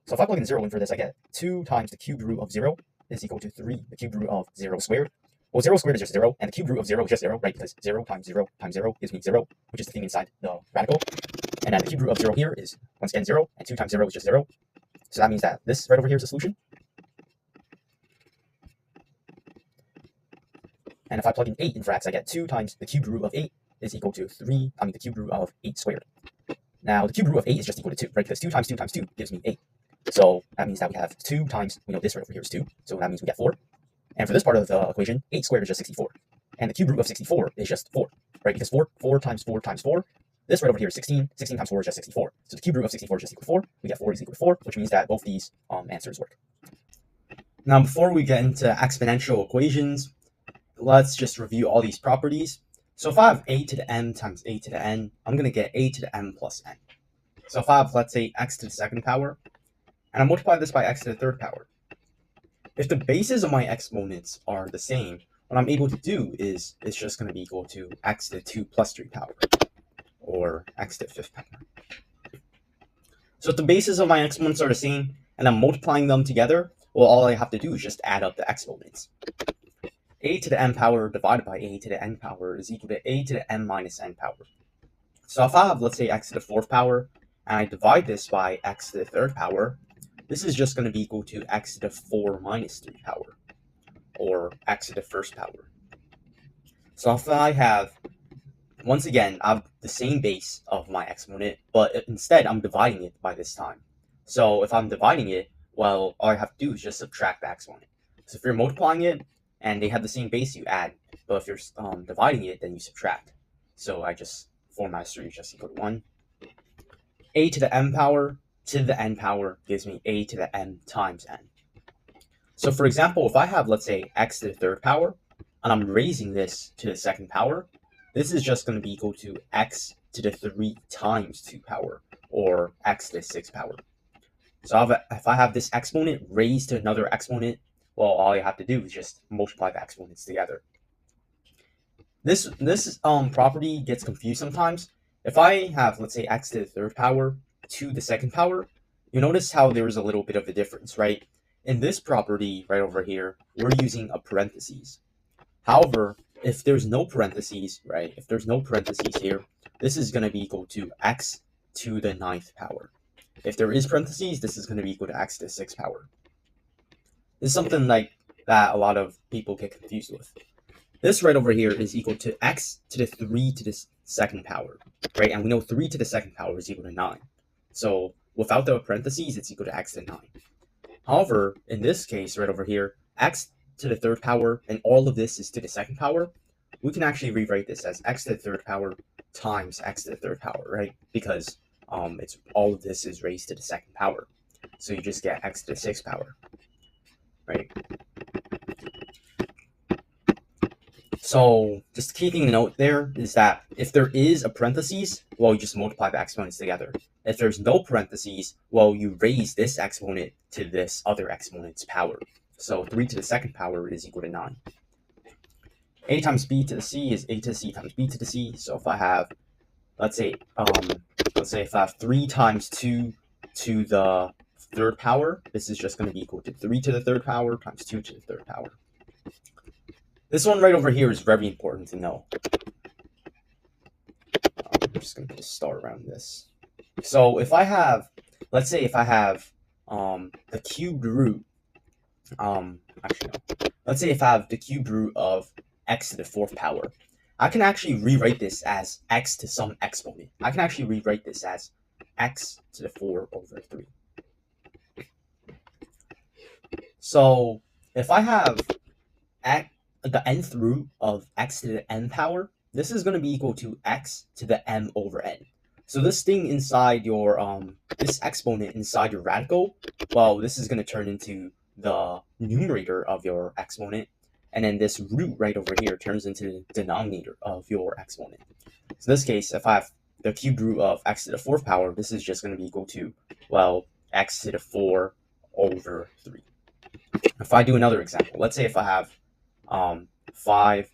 So if I plug in 0 in for this, I get 2 times the cubed root of 0 is equal to 3, the cubed root of 0 squared. Well, 0 squared is just 0, and the cubed root of 0 is just 0, right? Because 0 times 0 times 0 gives me 0, which is the thing inside the radical. And then the cubed root of 0 here is, once again, 0, and 2 times 0 is just 0. So that means that this right over here is a solution. And if I plug in 8 in for x, I get 2 times the cubed root of 8 is equal to the cubed root of 8 squared. Now, the cubed root of 8 is just equal to 2, right? Because 2 times 2 times 2 gives me 8. So that means that we have 2 times, we know this right over here is 2, so that means we get 4. And for this part of the equation, 8 squared is just 64. And the cube root of 64 is just 4, right? Because 4 times 4 times 4, this right over here is 16. 16 times 4 is just 64. So the cube root of 64 is just equal to 4. We get 4 is equal to 4, which means that both these answers work. Now, before we get into exponential equations, let's just review all these properties. So if I have a to the m times a to the n, I'm going to get a to the m plus n. So if I have, let's say, x to the second power, and I multiply this by x to the third power, if the bases of my exponents are the same, what I'm able to do is it's just going to be equal to x to the 2 plus 3 power, or x to the fifth power. So if the bases of my exponents are the same, and I'm multiplying them together, well, all I have to do is just add up the exponents. A to the n power divided by a to the n power is equal to a to the n minus n power. So if I have, let's say, x to the fourth power, and I divide this by x to the third power, this is just going to be equal to x to the 4 minus 3 power, or x to the first power. So if I have, once again, I have the same base of my exponent, but instead I'm dividing it by this time. So if I'm dividing it, well, all I have to do is just subtract the exponent. So if you're multiplying it, and they have the same base, you add. But if you're dividing it, then you subtract. So I just, 4 minus 3 is just equal to 1. A to the m power to the n power gives me a to the m times n. So for example, if I have, let's say, x to the third power, and I'm raising this to the second power, this is just going to be equal to x to the 3 times 2 power, or x to the 6 power. So if I have this exponent raised to another exponent, well, all you have to do is just multiply the exponents together. This property gets confused sometimes. If I have, let's say, x to the third power to the second power, you notice how there's a little bit of a difference, right? In this property right over here, we're using a parentheses. However, if there's no parentheses, right? If there's no parentheses here, this is going to be equal to x to the 9th power. If there is parentheses, this is going to be equal to x to the 6th power. This is something like that a lot of people get confused with. This right over here is equal to x to the 3 to the second power, right? And we know 3 to the second power is equal to 9. So without the parentheses, it's equal to x to 9. However, in this case right over here, x to the third power, and all of this is to the second power, we can actually rewrite this as x to the third power times x to the third power, right? Because it's all of this is raised to the second power. So you just get x to the 6th power, right? So just the key thing to note there is that if there is a parentheses, well, you just multiply the exponents together. If there's no parentheses, well, you raise this exponent to this other exponent's power. So 3 to the second power is equal to 9. A times b to the c is a to the c times b to the c. So if I have, let's say if I have 3 times 2 to the third power, this is just going to be equal to 3 to the third power times 2 to the third power. This one right over here is very important to know. I'm just going to put a star around this. So if I have, let's say if I have the cubed root, let's say if I have the cubed root of x to the 4th power, I can actually rewrite this as x to some exponent. I can actually rewrite this as x to the 4 over 3. So if I have the nth root of x to the n power, this is going to be equal to x to the m over n. So this thing inside your, this exponent inside your radical, well, this is going to turn into the numerator of your exponent. And then this root right over here turns into the denominator of your exponent. So in this case, if I have the cubed root of x to the 4th power, this is just going to be equal to, well, x to the 4 over 3. If I do another example, let's say if I have 5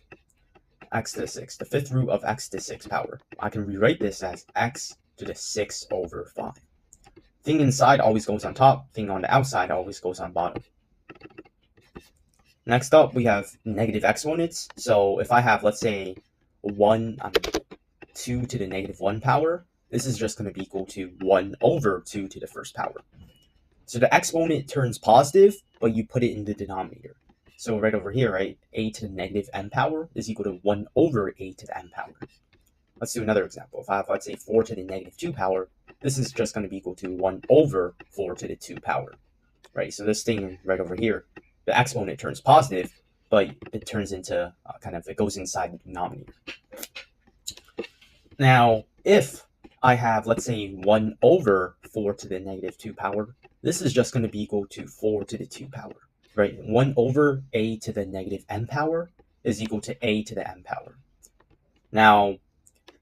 x to the 6, the 5th root of x to the 6th power, I can rewrite this as x to the 6 over 5. Thing inside always goes on top, thing on the outside always goes on bottom. Next up, we have negative exponents. So if I have, let's say, 2 to the negative 1 power, this is just going to be equal to 1 over 2 to the 1st power. So the exponent turns positive, but you put it in the denominator. So right over here, right, a to the negative m power is equal to 1 over a to the m power. Let's do another example. If I have, let's say, 4 to the negative 2 power, this is just going to be equal to 1 over 4 to the 2 power, right? So this thing right over here, the exponent turns positive, but it turns into it goes inside the denominator. Now, if I have, let's say, 1 over 4 to the negative 2 power, this is just going to be equal to 4 to the 2 power, right? 1 over a to the negative m power is equal to a to the m power. Now,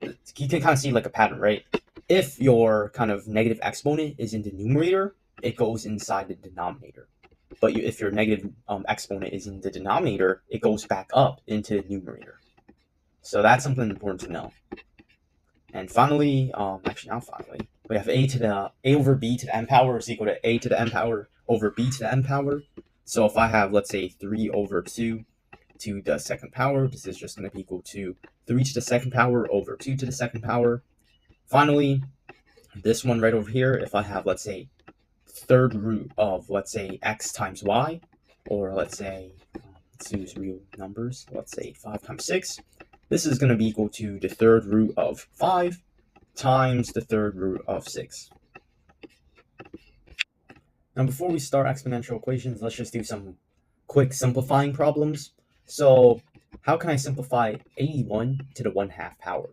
you can kind of see like a pattern, right? If your kind of negative exponent is in the numerator, it goes inside the denominator. But if your negative exponent is in the denominator, it goes back up into the numerator. So that's something important to know. And finally, actually not finally, we have a over b to the m power is equal to a to the m power over b to the m power. So if I have, let's say, 3 over 2 to the 2nd power, this is just going to be equal to 3 to the 2nd power over 2 to the 2nd power. Finally, this one right over here, if I have, let's say, 3rd root of, let's say, x times y, or let's say, let's use real numbers, let's say 5 times 6, this is going to be equal to the 3rd root of 5 times the 3rd root of 6. Now, before we start exponential equations, let's just do some quick simplifying problems. So, how can I simplify 81 to the 1/2 power?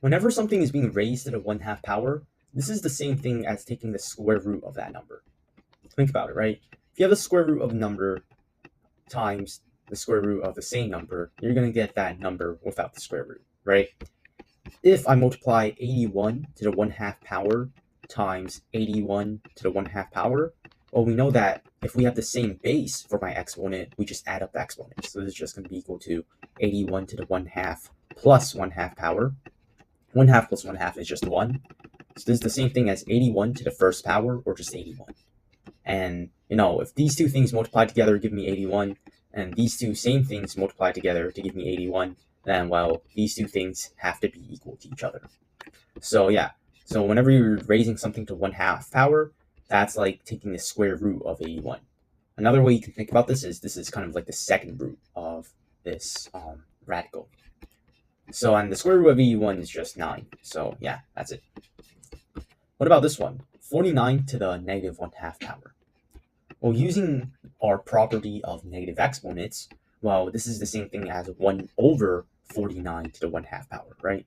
Whenever something is being raised to the 1/2 power, this is the same thing as taking the square root of that number. Think about it, right? If you have the square root of a number times the square root of the same number, you're going to get that number without the square root, right? If I multiply 81 to the 1/2 power times 81 to the 1/2 power, well, we know that if we have the same base for my exponent, we just add up the exponents. So this is just going to be equal to 81 to the 1/2 plus 1/2 power. 1/2 plus 1/2 is just 1. So this is the same thing as 81 to the 1st power, or just 81. And, if these two things multiply together give me 81, and these two same things multiply together to give me 81, then, well, these two things have to be equal to each other. So, yeah. So whenever you're raising something to 1/2 power, that's like taking the square root of 81. Another way you can think about this is kind of like the second root of this radical. So, and the square root of 81 is just 9. So, yeah, that's it. What about this one? 49 to the negative 1/2 power. Well, using our property of negative exponents, well, this is the same thing as 1 over 49 to the 1/2 power, right?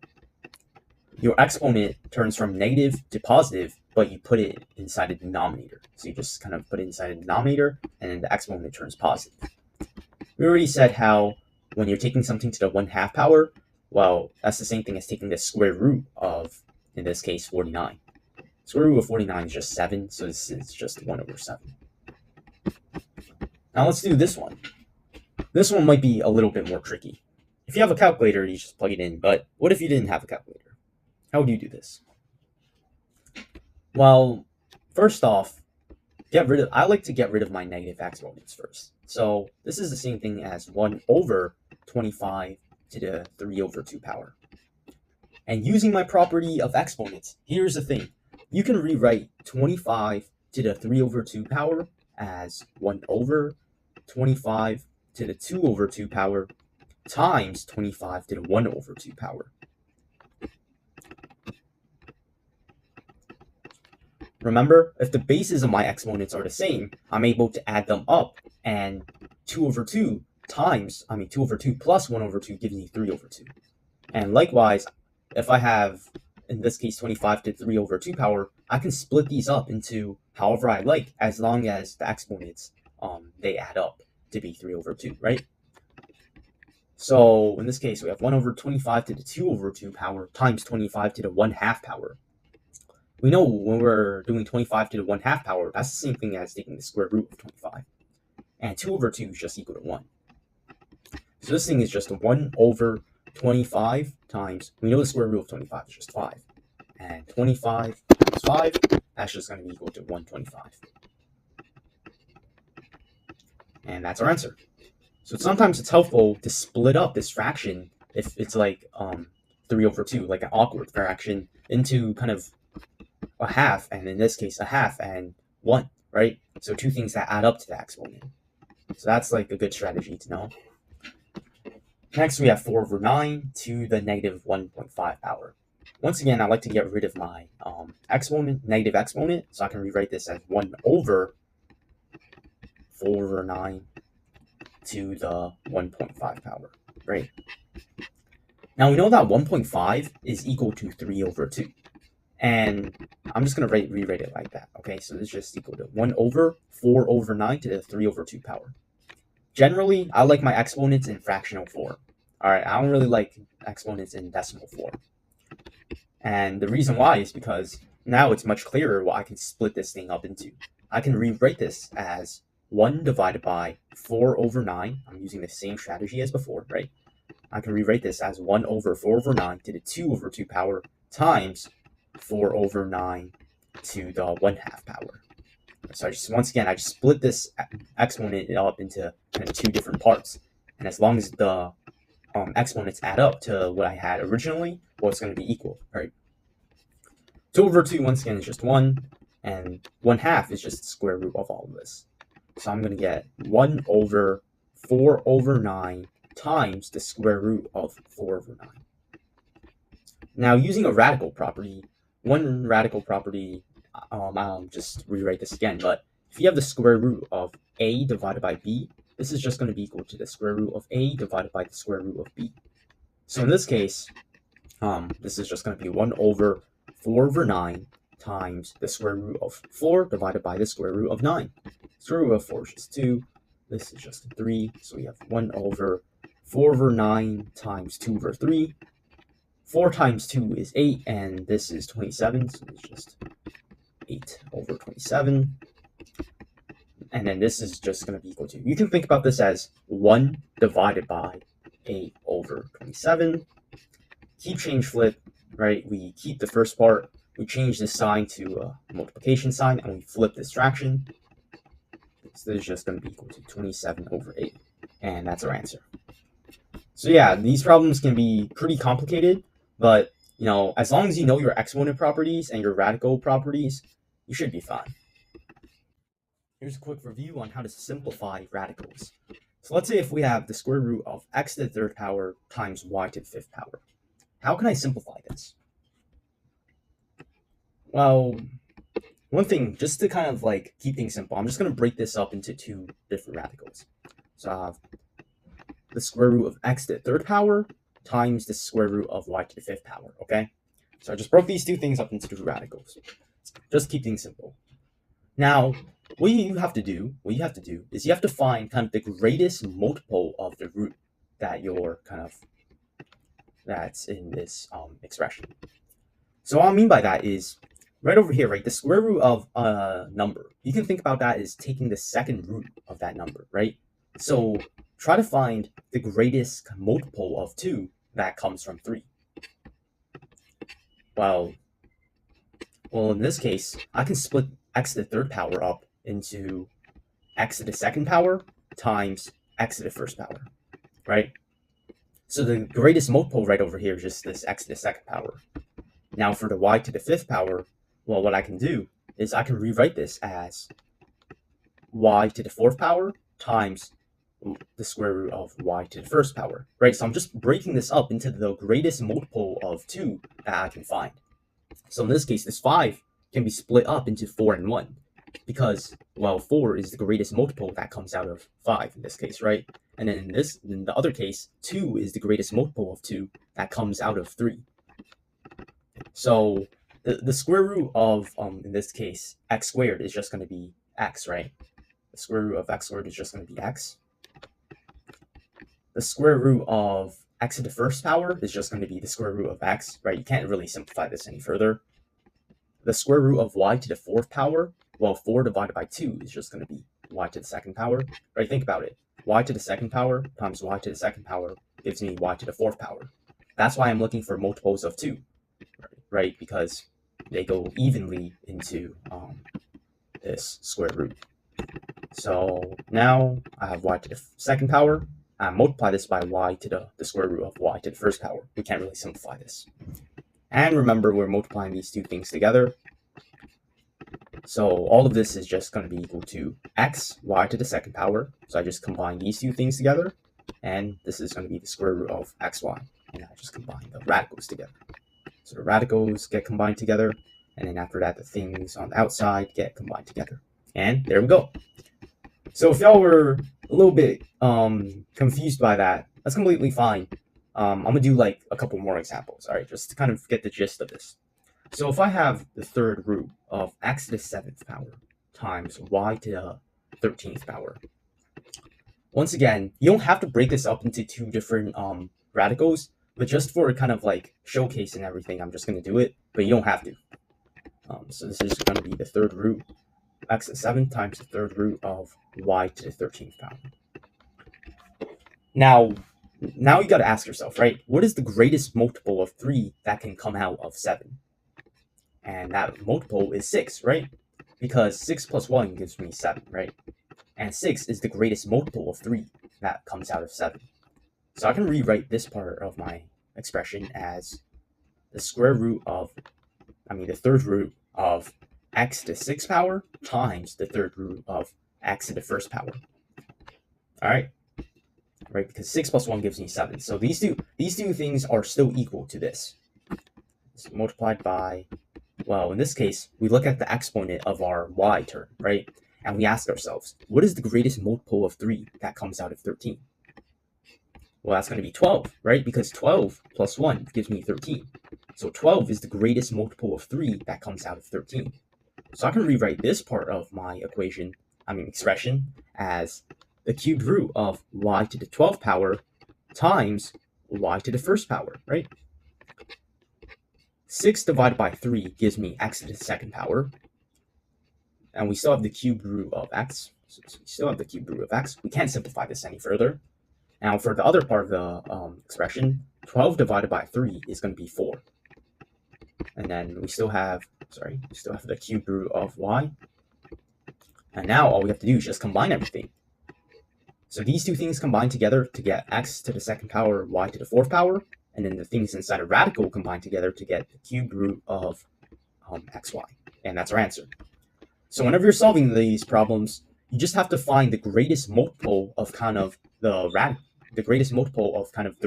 Your exponent turns from negative to positive, but you put it inside the denominator. So you just kind of put it inside the denominator, and then the exponent turns positive. We already said how when you're taking something to the 1/2 power, well, that's the same thing as taking the square root of, in this case, 49. Square root of 49 is just 7, so this is just 1 over 7. Now let's do this one. This one might be a little bit more tricky. If you have a calculator, you just plug it in, but what if you didn't have a calculator? How would you do this? Well, first off, I like to get rid of my negative exponents first. So this is the same thing as 1 over 25 to the 3 over 2 power. And using my property of exponents, here's the thing. You can rewrite 25 to the 3 over 2 power as 1 over 25 to the 2 over 2 power times 25 to the 1 over 2 power. Remember, if the bases of my exponents are the same, I'm able to add them up, and 2 over 2 2 over 2 plus 1 over 2 gives me 3 over 2. And likewise, if I have, in this case, 25 to 3 over 2 power, I can split these up into however I like, as long as the exponents, they add up to be 3 over 2, right? So in this case, we have 1 over 25 to the 2 over 2 power times 25 to the 1/2 power. We know when we're doing 25 to the 1/2 power, that's the same thing as taking the square root of 25. And 2 over 2 is just equal to 1. So this thing is just 1 over 25 times, we know the square root of 25 is just 5. And 25 times 5, that's just going to be equal to 125. And that's our answer. So sometimes it's helpful to split up this fraction, if it's like 3 over 2, like an awkward fraction, into kind of a half, and in this case, a half and 1, right? So two things that add up to the exponent. So that's like a good strategy to know. Next, we have 4 over 9 to the negative 1.5 power. Once again, I like to get rid of my exponent, negative exponent, so I can rewrite this as 1 over 4 over 9 to the 1.5 power, right? Now we know that 1.5 is equal to 3 over 2. And I'm just going to rewrite it like that, okay? So it's just equal to 1 over 4 over 9 to the 3 over 2 power. Generally, I like my exponents in fractional form. All right, I don't really like exponents in decimal form. And the reason why is because now it's much clearer what I can split this thing up into. I can rewrite this as 1 divided by 4 over 9. I'm using the same strategy as before, right? I can rewrite this as 1 over 4 over 9 to the 2 over 2 power times 4 over 9 to the 1/2 power. So once again, I just split this exponent up into kind of two different parts. And as long as the exponents add up to what I had originally, well, it's going to be equal, right? 2 over 2, once again, is just 1. And 1/2 is just the square root of all of this. So I'm going to get 1 over 4 over 9 times the square root of 4 over 9. Now, using a radical property, one radical property, I'll just rewrite this again, but if you have the square root of a divided by b, this is just going to be equal to the square root of a divided by the square root of b. So in this case, this is just going to be 1 over 4 over 9 times the square root of 4 divided by the square root of 9. Square root of 4 is just 2. This is just 3. So we have 1 over 4 over 9 times 2 over 3. 4 times 2 is 8, and this is 27, so it's just 8 over 27. And then this is just going to be equal to, you can think about this as 1 divided by 8 over 27. Keep change flip, right? We keep the first part, we change this sign to a multiplication sign, and we flip this fraction. So this is just going to be equal to 27 over 8. And that's our answer. So yeah, these problems can be pretty complicated, but as long as you know your exponent properties and your radical properties, you should be fine. Here's a quick review on how to simplify radicals. So let's say if we have the square root of x to the 3rd power times y to the 5th power. How can I simplify this? Well, one thing, just to kind of like keep things simple, I'm just going to break this up into two different radicals. So I have the square root of x to the 3rd power times the square root of y to the 5th power, okay? So I just broke these two things up into two radicals. Just keep things simple. Now, what you have to do is you have to find kind of the greatest multiple of the root that that's in this expression. So what I mean by that is, right over here, right, the square root of a number, you can think about that as taking the second root of that number, right? So try to find the greatest multiple of 2 that comes from 3. Well, in this case, I can split x to the 3rd power up into x to the 2nd power times x to the 1st power, right? So the greatest multiple right over here is just this x to the 2nd power. Now for the y to the 5th power, well, what I can do is I can rewrite this as y to the 4th power times the square root of y to the 1st power, right? So I'm just breaking this up into the greatest multiple of 2 that I can find. So in this case, this 5 can be split up into 4 and 1. because, well, 4 is the greatest multiple that comes out of 5 in this case, right? And then in the other case, 2 is the greatest multiple of 2 that comes out of 3. So the square root of, in this case, x squared is just going to be x, right? The square root of x squared is just going to be x. The square root of x to the first power is just going to be the square root of x, right? You can't really simplify this any further. The square root of y to the fourth power, well, 4 divided by 2 is just going to be y to the second power, right? Think about it. Y to the second power times y to the second power gives me y to the fourth power. That's why I'm looking for multiples of 2, right? Because they go evenly into this square root. So now I have y to the second power. I multiply this by y to the square root of y to the first power. We can't really simplify this. And remember, we're multiplying these two things together. So all of this is just going to be equal to x, y to the second power. So I just combine these two things together. And this is going to be the square root of xy. And I just combine the radicals together. So the radicals get combined together. And then after that, the things on the outside get combined together. And there we go. So if y'all were a little bit confused by that, that's completely fine. I'm going to do like a couple more examples, all right, just to kind of get the gist of this. So if I have the third root of x to the 7th power times y to the 13th power, once again, you don't have to break this up into two different radicals, but just for kind of like showcase and everything, I'm just going to do it, but you don't have to. So this is going to be the third root x to the 7th times the third root of y to the 13th power. Now you got to ask yourself, right? What is the greatest multiple of 3 that can come out of 7? And that multiple is 6, right? Because 6 plus 1 gives me 7, right? And 6 is the greatest multiple of 3 that comes out of 7. So I can rewrite this part of my expression as the square root of, the third root of x to the 6th power times the third root of x to the first power. All right? Right, because 6 plus 1 gives me 7. So these two things are still equal to this. It's multiplied by, well, in this case, we look at the exponent of our y term, right? And we ask ourselves, what is the greatest multiple of 3 that comes out of 13? Well, that's going to be 12, right? Because 12 plus 1 gives me 13. So 12 is the greatest multiple of 3 that comes out of 13. So I can rewrite this part of my expression as the cubed root of y to the 12th power times y to the first power, right? 6 divided by 3 gives me x to the second power. And we still have the cubed root of x. So we still have the cubed root of x. We can't simplify this any further. Now for the other part of the expression, 12 divided by 3 is going to be 4. And then we still have the cubed root of y. And now all we have to do is just combine everything. So these two things combine together to get x to the second power, y to the fourth power, and then the things inside a radical combine together to get the cubed root of xy. And that's our answer. So whenever you're solving these problems, you just have to find the greatest multiple of kind of the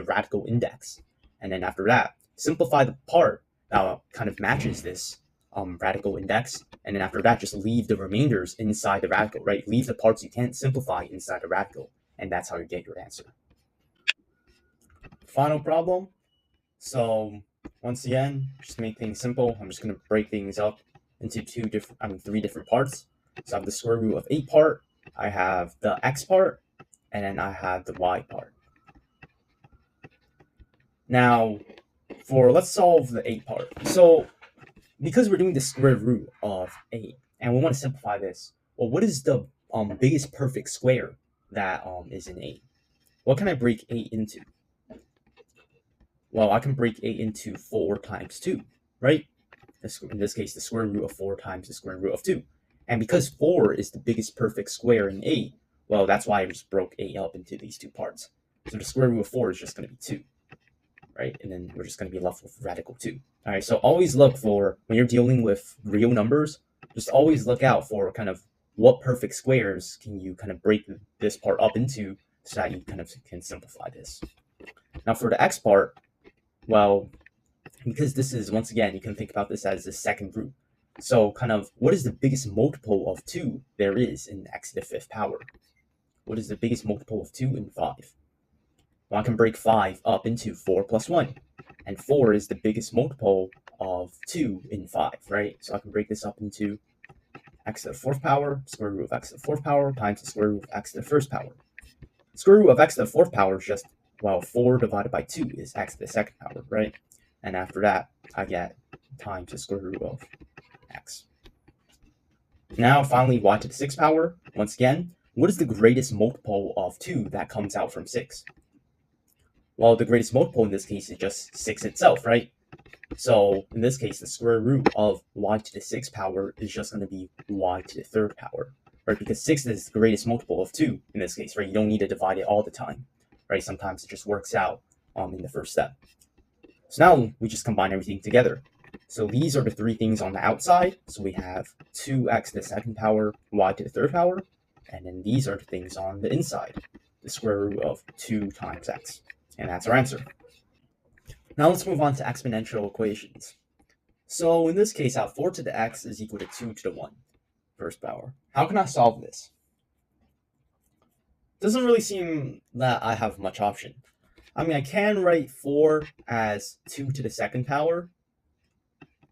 radical index. And then after that, simplify the part that kind of matches this radical index. And then after that, just leave the remainders inside the radical, right? Leave the parts you can't simplify inside the radical. And that's how you get your answer. Final problem. So once again, just to make things simple, I'm just going to break things up into three different parts. So I have the square root of 8 part, I have the x part, and then I have the y part. Now, let's solve the 8 part. So because we're doing the square root of 8, and we want to simplify this, well, what is the biggest perfect square that is in 8? What can I break 8 into? Well, I can break 8 into 4 times 2, right? In this case, the square root of 4 times the square root of 2. And because 4 is the biggest perfect square in 8, well, that's why I just broke 8 up into these two parts. So the square root of 4 is just going to be 2, right? And then we're just going to be left with radical 2. All right, so always look for, when you're dealing with real numbers, just always look out for kind of what perfect squares can you kind of break this part up into so that you kind of can simplify this. Now for the x part, well, because this is, once again, you can think about this as the second root. So kind of, what is the biggest multiple of 2 there is in x to the 5th power? What is the biggest multiple of 2 and 5? Well, I can break 5 up into 4 plus 1. And 4 is the biggest multiple of 2 and 5, right? So I can break this up into x to the 4th power, square root of x to the 4th power, times the square root of x to the 1st power. Square root of x to the 4th power is just, well, 4 divided by 2 is x to the 2nd power, right? And after that, I get times the square root of x. Now, finally, y to the 6th power. Once again, what is the greatest multiple of 2 that comes out from 6? Well, the greatest multiple in this case is just 6 itself, right? So in this case, the square root of y to the 6th power is just going to be y to the 3rd power, right? Because 6 is the greatest multiple of 2 in this case, right? You don't need to divide it all the time, right? Sometimes it just works out in the first step. So now we just combine everything together. So these are the three things on the outside. So we have 2x to the 2nd power, y to the 3rd power. And then these are the things on the inside, the square root of 2 times x. And that's our answer. Now let's move on to exponential equations. So in this case, 4 to the x is equal to 2 to the 1, first power. How can I solve this? Doesn't really seem that I have much option. I mean, I can write 4 as 2 to the 2nd power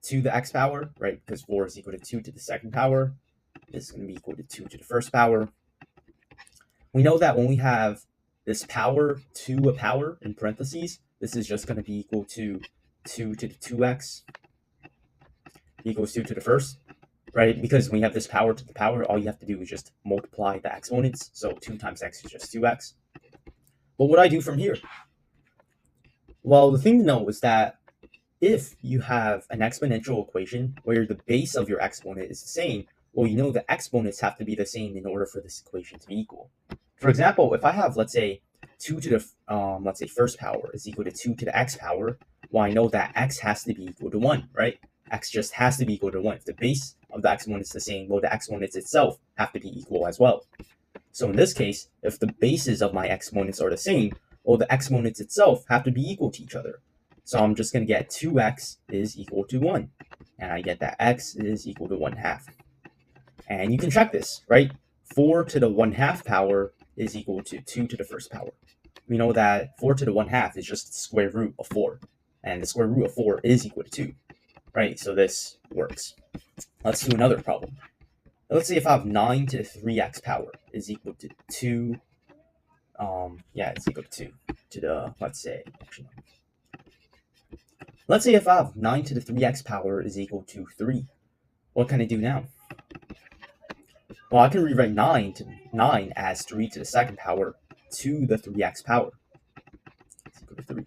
to the x power, right? Because 4 is equal to 2 to the 2nd power. This is going to be equal to 2 to the 1st power. We know that when we have this power to a power in parentheses, this is just going to be equal to 2 to the 2x equals 2 to the 1st, right? Because when you have this power to the power, all you have to do is just multiply the exponents. So 2 times x is just 2x. But what do I do from here? Well, the thing to know is that if you have an exponential equation where the base of your exponent is the same, well, you know the exponents have to be the same in order for this equation to be equal. For example, if I have, let's say, 2 to the, let's say, 1st power is equal to 2 to the x power, well, I know that x has to be equal to 1, right? X just has to be equal to 1. If the base of the exponent is the same, well, the exponents itself have to be equal as well. So in this case, if the bases of my exponents are the same, well, the exponents itself have to be equal to each other. So I'm just going to get 2x is equal to 1. And I get that x is equal to 1/2. And you can check this, right? 4 to the 1/2 power is equal to 2 to the 1st power. We know that 4 to the 1/2 is just the square root of 4. And the square root of 4 is equal to 2, right? So this works. Let's do another problem. Let's say if I have 9 to the 3x power is equal to 2. It's equal to 2 to the, let's say if I have 9 to the 3x power is equal to 3. What can I do now? Well, I can rewrite 9 as 3 to the 2nd power to the 3x power. It's equal to 3.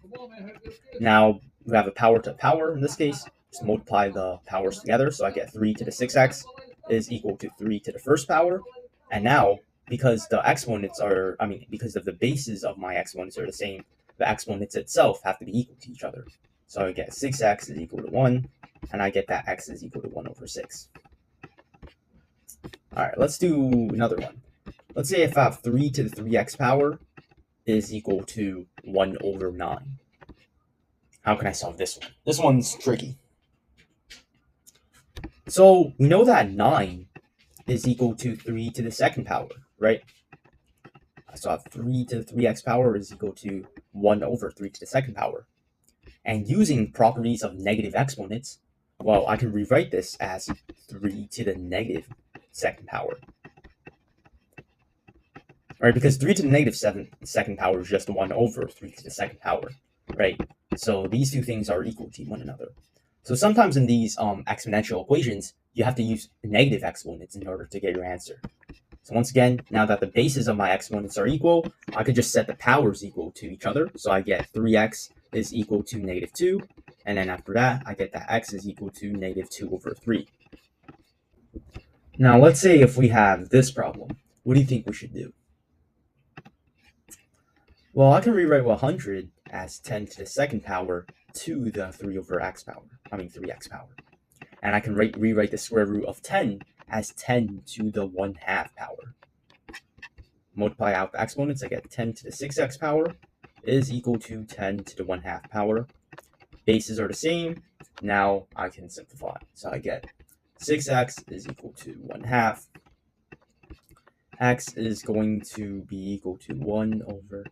Now, we have a power to power in this case. Just multiply the powers together. So I get 3 to the 6x is equal to 3 to the 1st power. And now, because the exponents are, because of the bases of my exponents are the same, the exponents itself have to be equal to each other. So I get 6x is equal to 1, and I get that x is equal to 1/6. All right, let's do another one. Let's say if I have 3 to the 3x power is equal to 1/9. How can I solve this one? This one's tricky. So we know that 9 is equal to 3 to the 2nd power, right? So I have 3 to the 3x power is equal to 1/3 to the 2nd power. And using properties of negative exponents, well, I can rewrite this as 3 to the negative 2nd power. Right, because 3 to the negative 2nd power is just 1/3 to the 2nd power, right? So these two things are equal to one another. So sometimes in these exponential equations, you have to use negative exponents in order to get your answer. So once again, now that the bases of my exponents are equal, I could just set the powers equal to each other. So I get 3x is equal to -2. And then after that, I get that x is equal to -2/3. Now let's say if we have this problem, what do you think we should do? Well, I can rewrite 100 as 10 to the 2nd power to the 3/x power. 3x power. And I can rewrite the square root of 10 as 10 to the 1/2 power. Multiply out the exponents, I get 10 to the 6x power is equal to 10 to the 1/2 power. Bases are the same. Now I can simplify. So I get 6x is equal to 1/2. X is going to be equal to 1 over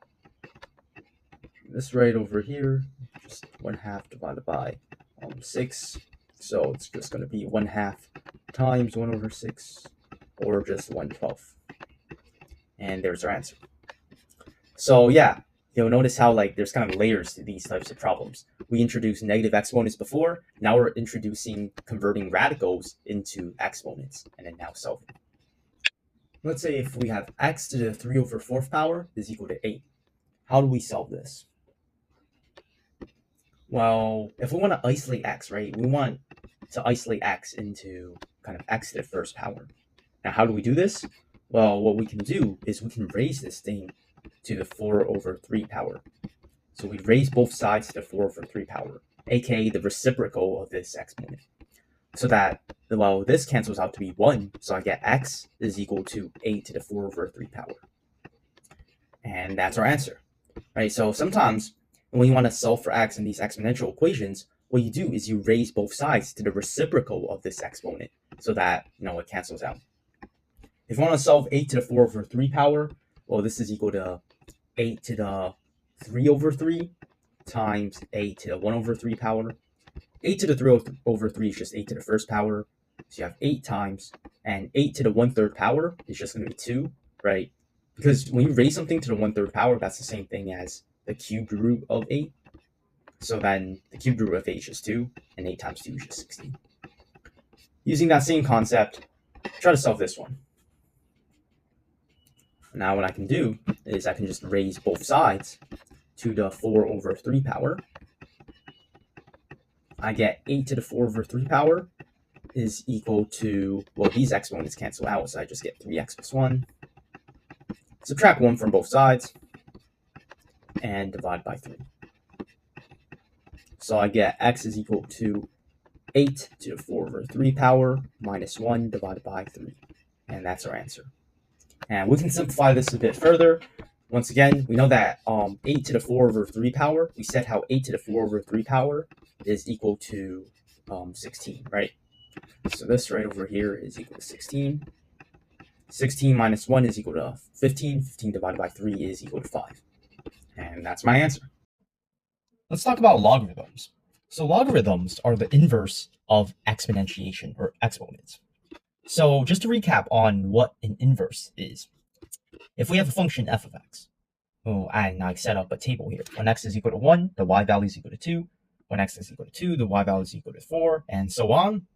this right over here, just 1/2 divided by 6. So it's just going to be 1/2 times 1 over 6, or just 1/12. And there's our answer. So yeah, you'll notice how there's kind of layers to these types of problems. We introduced negative exponents before. Now we're introducing converting radicals into exponents, and then now solving. Let's say if we have x to the 3 over 4th power is equal to 8. How do we solve this? Well, if we want to isolate x, right, we want to isolate x into kind of x to the 1st power. Now, how do we do this? Well, what we can do is we can raise this thing to the 4 over 3 power. So we raise both sides to the 4 over 3 power, aka the reciprocal of this exponent. So that, well, this cancels out to be 1, so I get x is equal to 8 to the 4 over 3 power. And that's our answer, right? So sometimes when you want to solve for x in these exponential equations, what you do is you raise both sides to the reciprocal of this exponent so that, it cancels out. If you want to solve 8 to the 4 over 3 power, well, this is equal to 8 to the 3 over 3 times 8 to the 1 over 3 power. 8 to the 3 over 3 is just 8 to the 1st power. So you have 8 times, and 8 to the 1/3 power is just going to be 2, right? Because when you raise something to the 1/3 power, that's the same thing as the cubed root of 8. So then the cubed root of 8 is just 2, and 8 times 2 is just 16. Using that same concept, try to solve this one. Now what I can do is I can just raise both sides to the 4 over 3 power. I get 8 to the 4 over 3 power is equal to, well, these exponents cancel out, so I just get 3x plus 1. Subtract 1 from both sides, and divide by 3. So I get x is equal to 8 to the 4 over 3 power minus 1 divided by 3. And that's our answer. And we can simplify this a bit further. Once again, we know that 8 to the 4 over 3 power, we said how 8 to the 4 over 3 power is equal to 16, right? So this right over here is equal to 16. 16 minus 1 is equal to 15. 15 divided by 3 is equal to 5. And that's my answer. Let's talk about logarithms. So logarithms are the inverse of exponentiation, or exponents. So just to recap on what an inverse is. If we have a function f of x, and I set up a table here. When x is equal to 1, the y value is equal to 2. When x is equal to 2, the y value is equal to 4, and so on.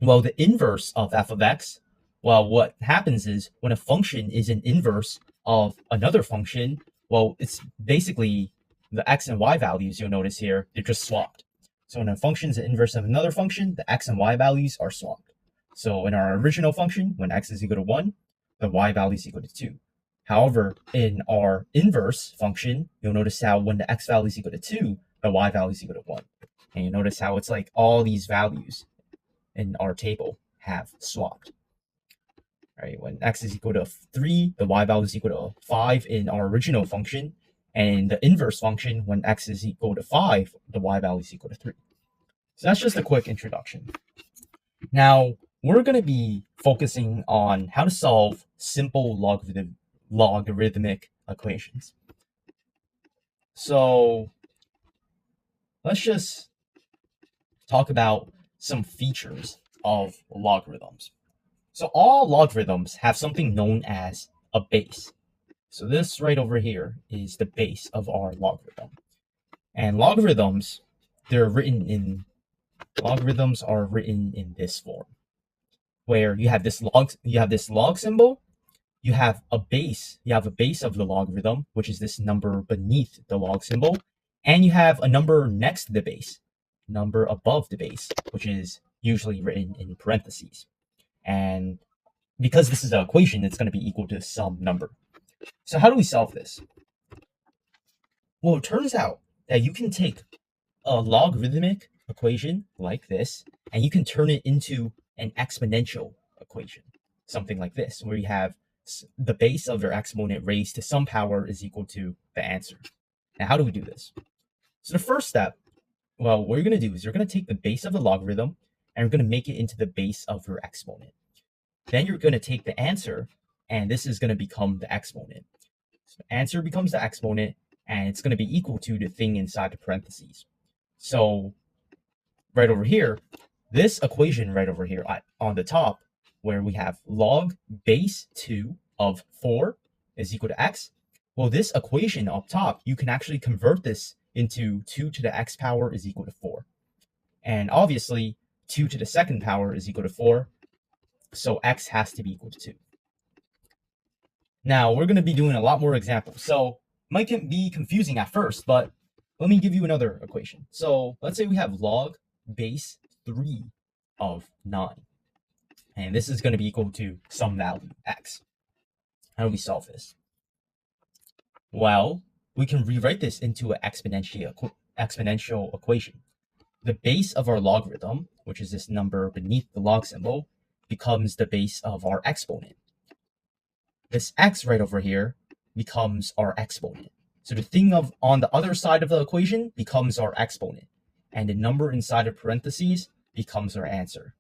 Well, the inverse of f of x, well, what happens is when a function is an inverse of another function, well, it's basically the x and y values, you'll notice here, they're just swapped. So when a function is an inverse of another function, the x and y values are swapped. So in our original function, when x is equal to 1, the y value is equal to 2. However, in our inverse function, you'll notice how when the x value is equal to 2, the y value is equal to 1. And you notice how it's like all these values in our table have swapped. Right? When x is equal to 3, the y value is equal to 5 in our original function. And in the inverse function, when x is equal to 5, the y value is equal to 3. So that's just a quick introduction. Now, we're going to be focusing on how to solve simple logarithmic equations. So let's just talk about some features of logarithms. So all logarithms have something known as a base. So this right over here is the base of our logarithm. And logarithms are written in this form, where you have this log symbol, you have a base of the logarithm, which is this number beneath the log symbol, and you have a number next to the base, number above the base, which is usually written in parentheses. And because this is an equation, it's going to be equal to some number. So how do we solve this? Well, it turns out that you can take a logarithmic equation like this, and you can turn it into an exponential equation, something like this, where you have the base of your exponent raised to some power is equal to the answer. Now, how do we do this? So the first step, well, what you're going to do is you're going to take the base of the logarithm, and we're going to make it into the base of your exponent. Then you're going to take the answer, and this is going to become the exponent. So the answer becomes the exponent, and it's going to be equal to the thing inside the parentheses. So right over here, this equation right over here on the top, where we have log base 2 of 4 is equal to x. Well, this equation up top, you can actually convert this into 2 to the x power is equal to 4. And obviously, 2 to the second power is equal to 4. So x has to be equal to 2. Now, we're going to be doing a lot more examples. So might be confusing at first, but let me give you another equation. So let's say we have log base 3 of 9. And this is going to be equal to some value, x. How do we solve this? Well, we can rewrite this into an exponential equation. The base of our logarithm, which is this number beneath the log symbol, becomes the base of our exponent. This x right over here becomes our exponent. So the thing on the other side of the equation becomes our exponent, and the number inside of parentheses becomes our answer.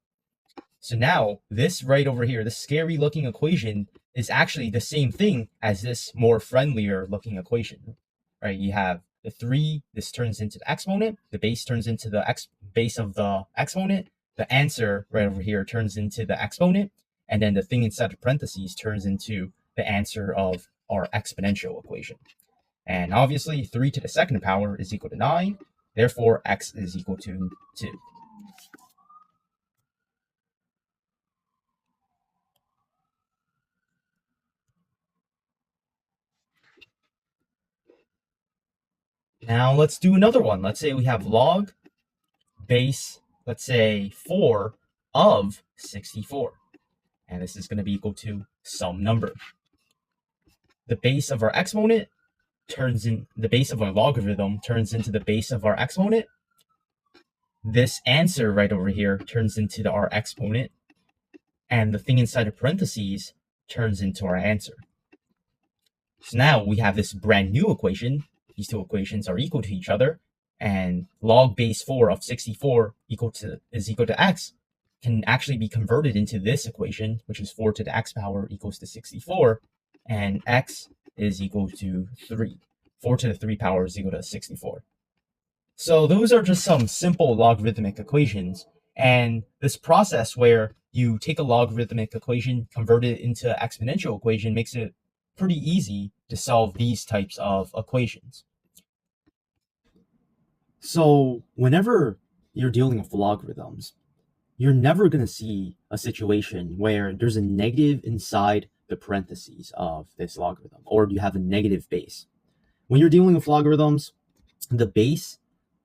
So now this right over here, this scary looking equation, is actually the same thing as this more friendlier looking equation, right? You have the 3, this turns into the exponent, the base turns into the base of the exponent, the answer right over here turns into the exponent, and then the thing inside the parentheses turns into the answer of our exponential equation. And obviously 3 to the second power is equal to 9, therefore x is equal to 2. Now let's do another one. Let's say we have log base, let's say 4 of 64. And this is going to be equal to some number. The base of our exponent the base of our logarithm turns into the base of our exponent. This answer right over here turns into our exponent. And the thing inside of parentheses turns into our answer. So now we have this brand new equation. These two equations are equal to each other, and log base 4 of 64 is equal to x can actually be converted into this equation, which is 4 to the x power equals to 64, and x is equal to 3. 4 to the 3 power is equal to 64. So those are just some simple logarithmic equations, and this process where you take a logarithmic equation, convert it into an exponential equation, makes it pretty easy to solve these types of equations. So whenever you're dealing with logarithms, you're never going to see a situation where there's a negative inside the parentheses of this logarithm, or you have a negative base. When you're dealing with logarithms, the base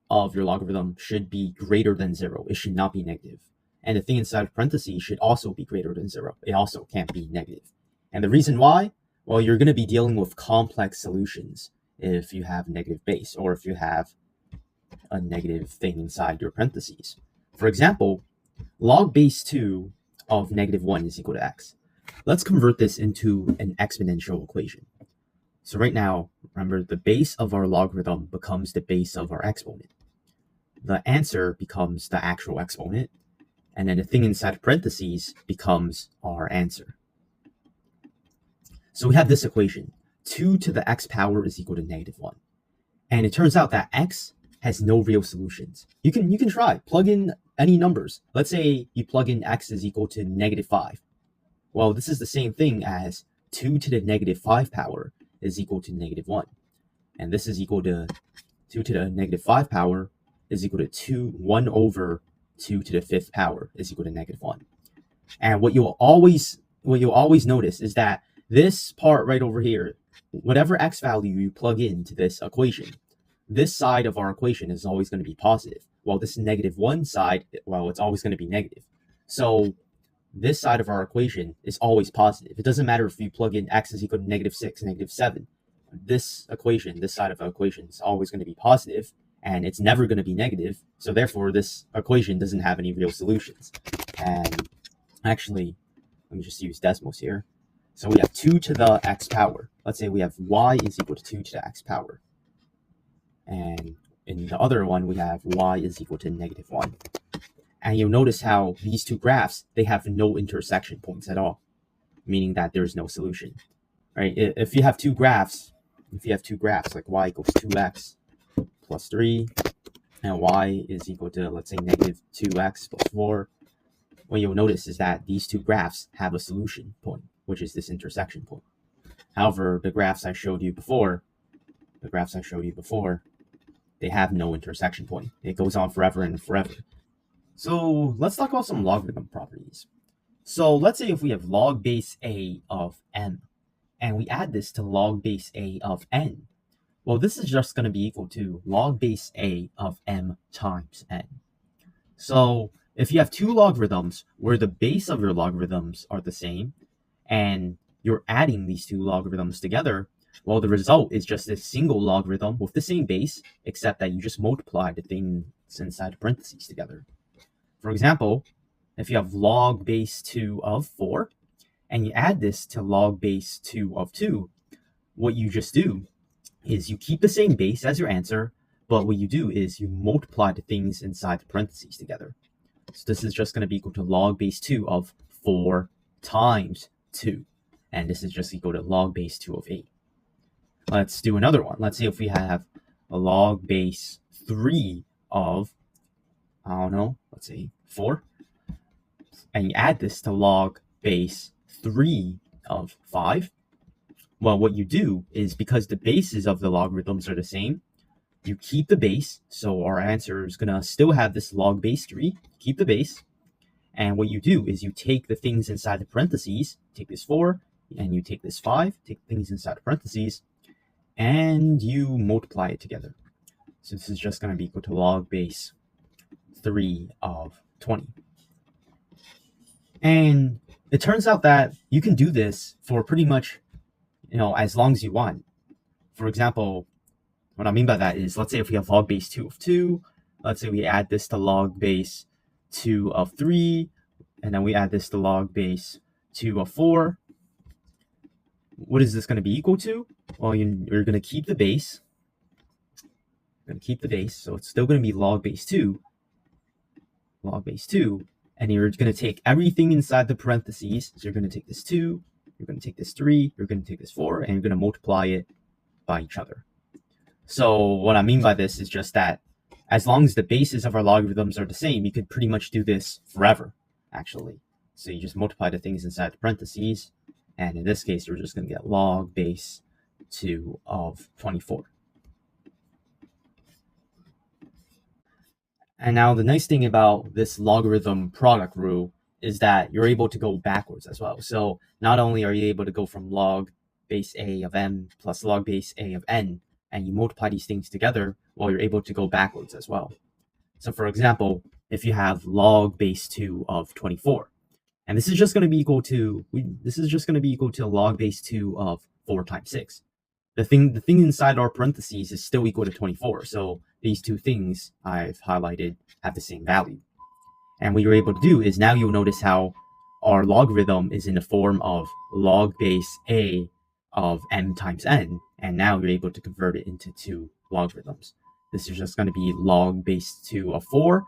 of your logarithm should be greater than 0. It should not be negative. And the thing inside of parentheses should also be greater than 0. It also can't be negative. And the reason why? Well, you're going to be dealing with complex solutions if you have a negative base, or if you have a negative thing inside your parentheses. For example, log base 2 of -1 is equal to x. Let's convert this into an exponential equation. So right now, remember, the base of our logarithm becomes the base of our exponent. The answer becomes the actual exponent, and then the thing inside parentheses becomes our answer. So we have this equation, 2 to the x power is equal to -1. And it turns out that x has no real solutions. You can try, plug in any numbers. Let's say you plug in x is equal to -5. Well, this is the same thing as 2 to the -5 power is equal to -1. And this is equal to 2 to the -5 power is equal to 1 over 2 to the 5th power is equal to -1. And what you'll always notice is that this part right over here, whatever x value you plug into this equation, this side of our equation is always going to be positive. While this -1 side, well, it's always going to be negative. So this side of our equation is always positive. It doesn't matter if you plug in x is equal to -6, -7. This equation, this side of the equation is always going to be positive, and it's never going to be negative. So therefore, this equation doesn't have any real solutions. And actually, let me just use decimals here. So we have 2 to the x power. Let's say we have y is equal to 2 to the x power. And in the other one, we have y is equal to -1. And you'll notice how these two graphs, they have no intersection points at all, meaning that there's no solution, right? If you have two graphs like y equals 2x plus 3, and y is equal to, let's say, negative 2x plus 4, what you'll notice is that these two graphs have a solution point, which is this intersection point. However, the graphs I showed you before, they have no intersection point. It goes on forever and forever. So let's talk about some logarithm properties. So let's say if we have log base a of m, and we add this to log base a of n, well, this is just going to be equal to log base a of m times n. So if you have two logarithms where the base of your logarithms are the same, and you're adding these two logarithms together, well, the result is just a single logarithm with the same base, except that you just multiply the things inside the parentheses together. For example, if you have log base 2 of 4, and you add this to log base 2 of 2, what you just do is you keep the same base as your answer, but what you do is you multiply the things inside the parentheses together. So this is just going to be equal to log base 2 of 4 times 2. And this is just equal to log base 2 of 8. Let's do another one. Let's say if we have a log base 3 of, let's say 4. And you add this to log base 3 of 5. Well, what you do is, because the bases of the logarithms are the same, you keep the base. So our answer is going to still have this log base 3. Keep the base. And what you do is you take the things inside the parentheses, take this 4, and you take this 5, take things inside the parentheses, and you multiply it together. So this is just going to be equal to log base 3 of 20. And it turns out that you can do this for pretty much, as long as you want. For example, what I mean by that is, let's say if we have log base 2 of 2, let's say we add this to log base 2 of 3, and then we add this to log base 2 of 4. What is this going to be equal to? Well, you're going to keep the base. So it's still going to be log base 2, and you're going to take everything inside the parentheses. So you're going to take this 2, you're going to take this 3, you're going to take this 4, and you're going to multiply it by each other. So what I mean by this is just that as long as the bases of our logarithms are the same, you could pretty much do this forever, actually. So you just multiply the things inside the parentheses, and in this case, you're just going to get log base 2 of 24. And now the nice thing about this logarithm product rule is that you're able to go backwards as well. So not only are you able to go from log base a of m plus log base a of n, and you multiply these things together, well, you're able to go backwards as well. So for example, if you have log base 2 of 24, and this is just going to be equal to log base 2 of 4 times 6. The thing inside our parentheses is still equal to 24. So these two things I've highlighted have the same value. And what you're able to do is, now you'll notice how our logarithm is in the form of log base a of m times n. And now you're able to convert it into two logarithms. This is just going to be log base 2 of 4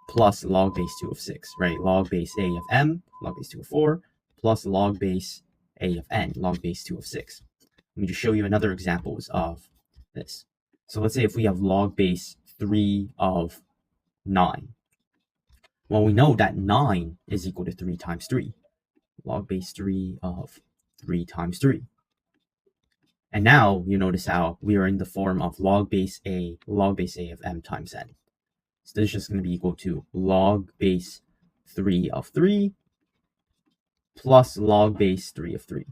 plus log base 2 of 6, right? Log base a of m, log base 2 of 4, plus log base a of n, log base 2 of 6. Let me just show you another examples of this. So let's say if we have log base 3 of 9. Well, we know that 9 is equal to 3 times 3. Log base 3 of 3 times 3. And now you notice how we are in the form of log base a of m times n. So this is just going to be equal to log base 3 of 3 plus log base 3 of 3.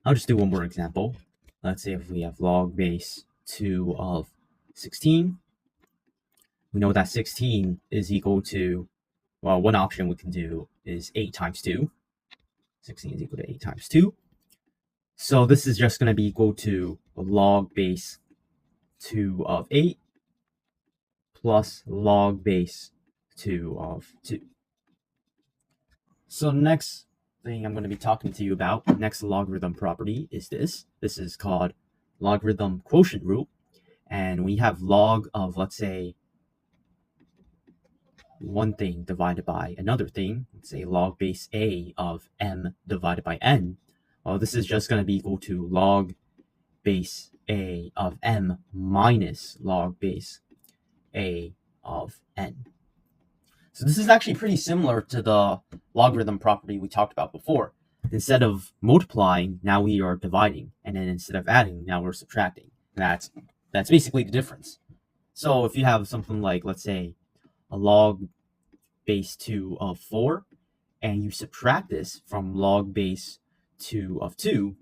I'll just do one more example. Let's say if we have log base 2 of 16, we know that 16 is equal to, well, one option we can do is 8 times 2. 16 is equal to 8 times 2. So this is just going to be equal to log base 2 of 8 plus log base 2 of 2. So next thing I'm going to be talking to you about, next logarithm property, is this. This is called logarithm quotient rule. And we have log of, let's say, one thing divided by another thing, let's say log base a of m divided by n, well, this is just going to be equal to log base a of m minus log base a of n. So this is actually pretty similar to the logarithm property we talked about before. Instead of multiplying, now we are dividing, and then instead of adding, now we're subtracting. That's basically the difference. So if you have something like, let's say, a log base 2 of 4, and you subtract this from log base 2 of 2,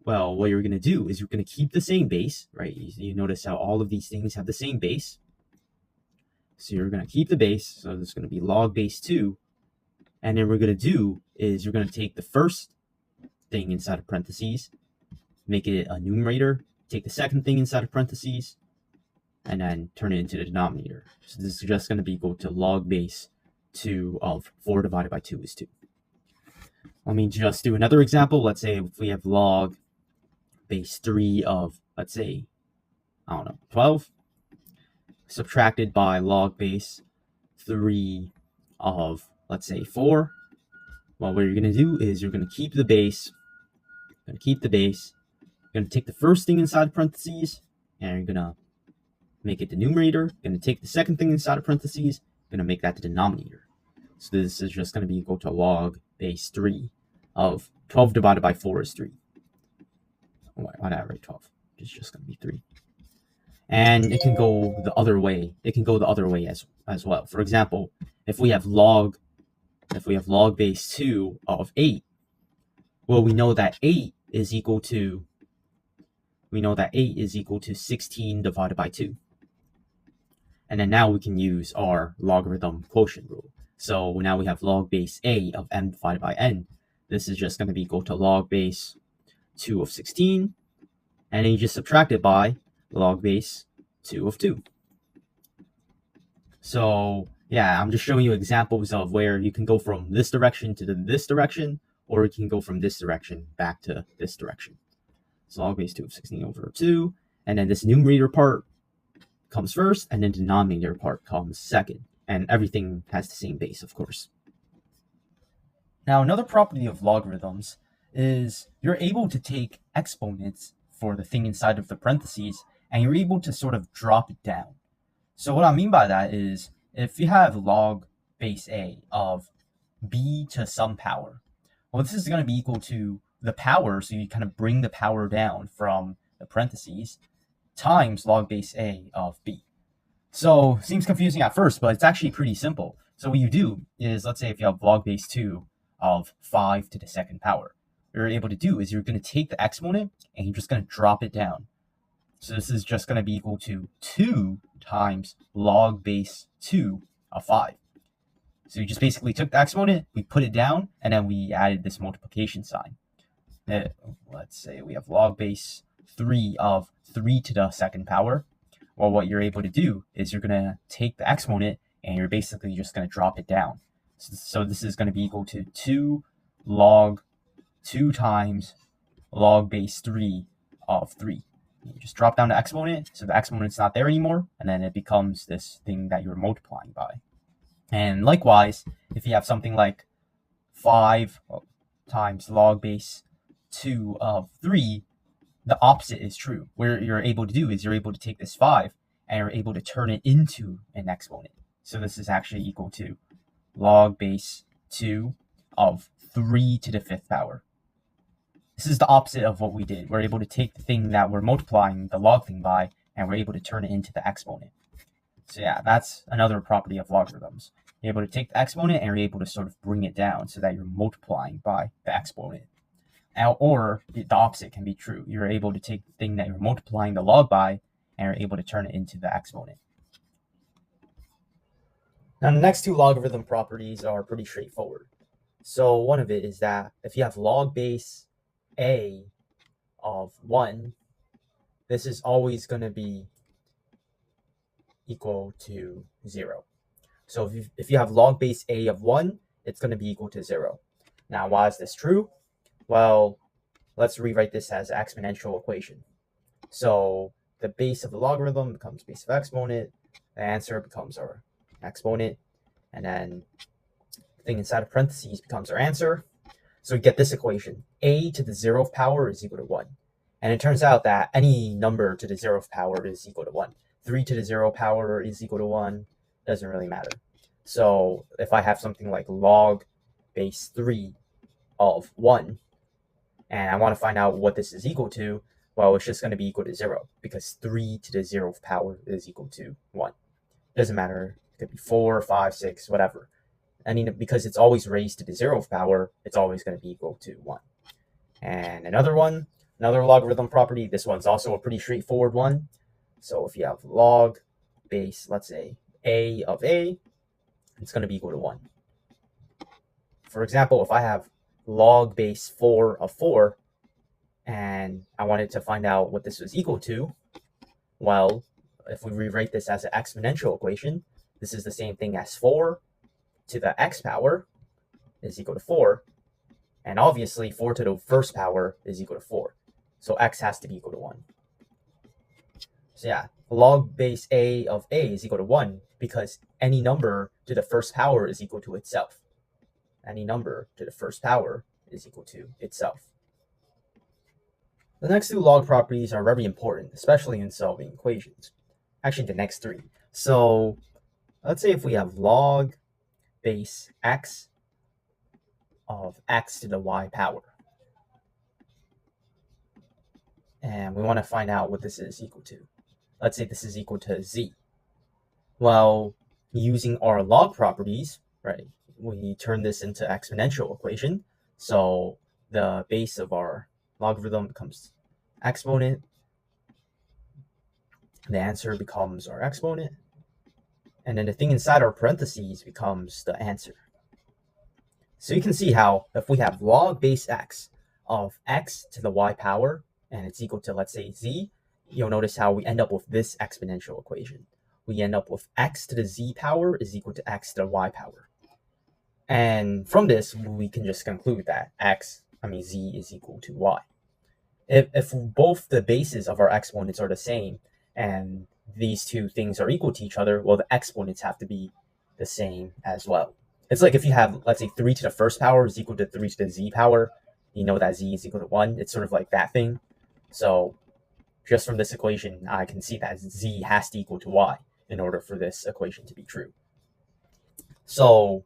well, what you're going to do is you're going to keep the same base, right? You notice how all of these things have the same base. So you're going to keep the base. So there's going to be log base 2. And then what we're going to do is you're going to take the first thing inside of parentheses, make it a numerator, take the second thing inside of parentheses, and then turn it into the denominator. So this is just going to be equal to log base 2 of 4 divided by 2 is 2. Let me just do another example. Let's say if we have log base 3 of, let's say, 12, subtracted by log base 3 of, let's say, 4. Well, what you're going to do is you're going to keep the base. You're going to take the first thing inside parentheses, and you're going to make it the numerator. You're going to take the second thing inside of parentheses, you're going to make that the denominator. So this is just going to be equal to log base 3 of 12 divided by 4 is 3. Why did I write 12? It's just going to be 3. And it can go the other way. It can go the other way as well. For example, if we have log base 2 of 8, well, we know that 8 is equal to 16 divided by 2. And then now we can use our logarithm quotient rule. So now we have log base a of m divided by n. This is just going to be equal to log base 2 of 16. And then you just subtract it by log base 2 of 2. So yeah, I'm just showing you examples of where you can go from this direction to this direction, or you can go from this direction back to this direction. So log base 2 of 16 over 2. And then this numerator part comes first, and then the denominator part comes second. And everything has the same base, of course. Now, another property of logarithms is you're able to take exponents for the thing inside of the parentheses, and you're able to sort of drop it down. So what I mean by that is if you have log base a of b to some power, well, this is going to be equal to the power, so you kind of bring the power down from the parentheses, times log base a of b. So seems confusing at first, but it's actually pretty simple. So what you do is, let's say if you have log base 2 of 5 to the second power, what you're able to do is you're going to take the exponent and you're just going to drop it down. So this is just going to be equal to 2 times log base 2 of 5. So you just basically took the exponent, we put it down, and then we added this multiplication sign. Let's say we have log base 3 of 3 to the second power. Well, what you're able to do is you're going to take the exponent and you're basically just going to drop it down. So this is going to be equal to 2 log 2 times log base 3 of 3. You just drop down the exponent, so the exponent's not there anymore, and then it becomes this thing that you're multiplying by. And likewise, if you have something like 5 times log base 2 of 3, the opposite is true. What you're able to do is you're able to take this 5 and you're able to turn it into an exponent. So this is actually equal to log base 2 of 3 to the 5th power. This is the opposite of what we did. We're able to take the thing that we're multiplying the log thing by, and we're able to turn it into the exponent. So yeah, that's another property of logarithms. You're able to take the exponent and you're able to sort of bring it down so that you're multiplying by the exponent. Or the opposite can be true. You're able to take the thing that you're multiplying the log by, and you're able to turn it into the exponent. Now, the next two logarithm properties are pretty straightforward. So one of it is that if you have log base a of 1, this is always going to be equal to 0. So if you have log base a of 1, it's going to be equal to 0. Now, why is this true? Well, let's rewrite this as an exponential equation. So the base of the logarithm becomes base of exponent. The answer becomes our exponent. and then the thing inside of parentheses becomes our answer. So we get this equation, a to the 0th power is equal to 1. And it turns out that any number to the 0th power is equal to 1. 3 to the 0th power is equal to 1. Doesn't really matter. So if I have something like log base 3 of 1, and I want to find out what this is equal to, well, it's just going to be equal to 0, because 3 to the 0th power is equal to 1. Doesn't matter. It could be 4, 5, 6, whatever. Because it's always raised to the 0th power, it's always going to be equal to 1. And another logarithm property. This one's also a pretty straightforward one. So if you have log base, let's say a of a, it's going to be equal to 1. For example, if I have log base 4 of 4, and I wanted to find out what this was equal to, well, if we rewrite this as an exponential equation, this is the same thing as 4 to the x power is equal to 4. And obviously, 4 to the first power is equal to 4. So x has to be equal to 1. So yeah, log base a of a is equal to 1 because any number to the first power is equal to itself. Any number to the first power is equal to itself. The next two log properties are very important, especially in solving equations. Actually, the next three. So let's say if we have log base x of x to the y power. And we want to find out what this is equal to. Let's say this is equal to z. Well, using our log properties, right, we turn this into exponential equation. So the base of our logarithm becomes exponent. The answer becomes our exponent. And then the thing inside our parentheses becomes the answer. So you can see how if we have log base x of x to the y power, and it's equal to, let's say, z, you'll notice how we end up with this exponential equation. We end up with x to the z power is equal to x to the y power. And from this, we can just conclude that z is equal to y. If both the bases of our exponents are the same, and these two things are equal to each other, well, the exponents have to be the same as well. It's like if you have, let's say, 3 to the first power is equal to 3 to the z power, you know that z is equal to 1. It's sort of like that thing. So just from this equation, I can see that z has to equal to y in order for this equation to be true. So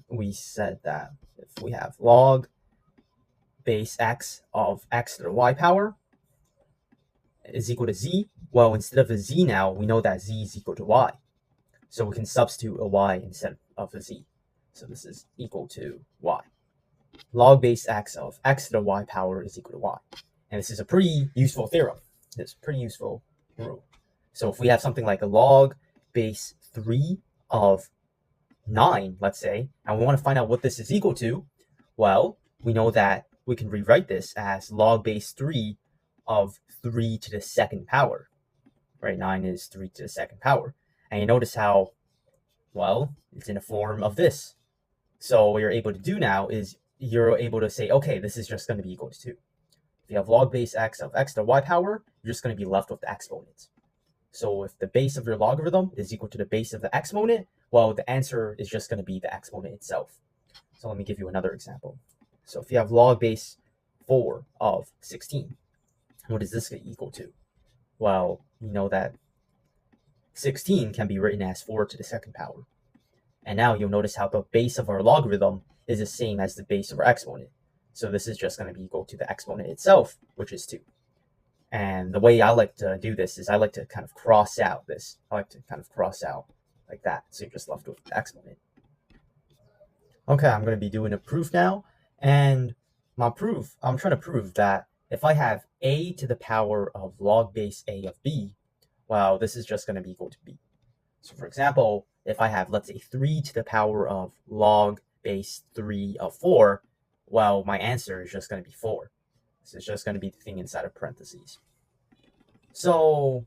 we said that if we have log base x of x to the y power is equal to z, well, instead of a z now, we know that z is equal to y. So we can substitute a y instead of a z. So this is equal to y. Log base x of x to the y power is equal to y. And this is a pretty useful theorem. It's a pretty useful rule. So if we have something like a log base 3 of 9, let's say, and we want to find out what this is equal to, well, we know that we can rewrite this as log base 3 of 3 to the second power. Right, 9 is 3 to the second power. And you notice how, well, it's in the form of this. So what you're able to do now is you're able to say, okay, this is just going to be equal to 2. If you have log base x of x to the y power, you're just going to be left with the exponents. So if the base of your logarithm is equal to the base of the exponent, well, the answer is just going to be the exponent itself. So let me give you another example. So if you have log base 4 of 16, what is this equal to? Well, you know that 16 can be written as 4 to the second power. And now you'll notice how the base of our logarithm is the same as the base of our exponent. So this is just going to be equal to the exponent itself, which is 2. And the way I like to do this is I like to kind of cross out this. I like to kind of cross out like that. So you're just left with the exponent. Okay, I'm going to be doing a proof now. And my proof, I'm trying to prove that if I have a to the power of log base a of b, well, this is just going to be equal to b. So for example, if I have, let's say, 3 to the power of log base 3 of 4, well, my answer is just going to be 4. So it's just going to be the thing inside of parentheses. So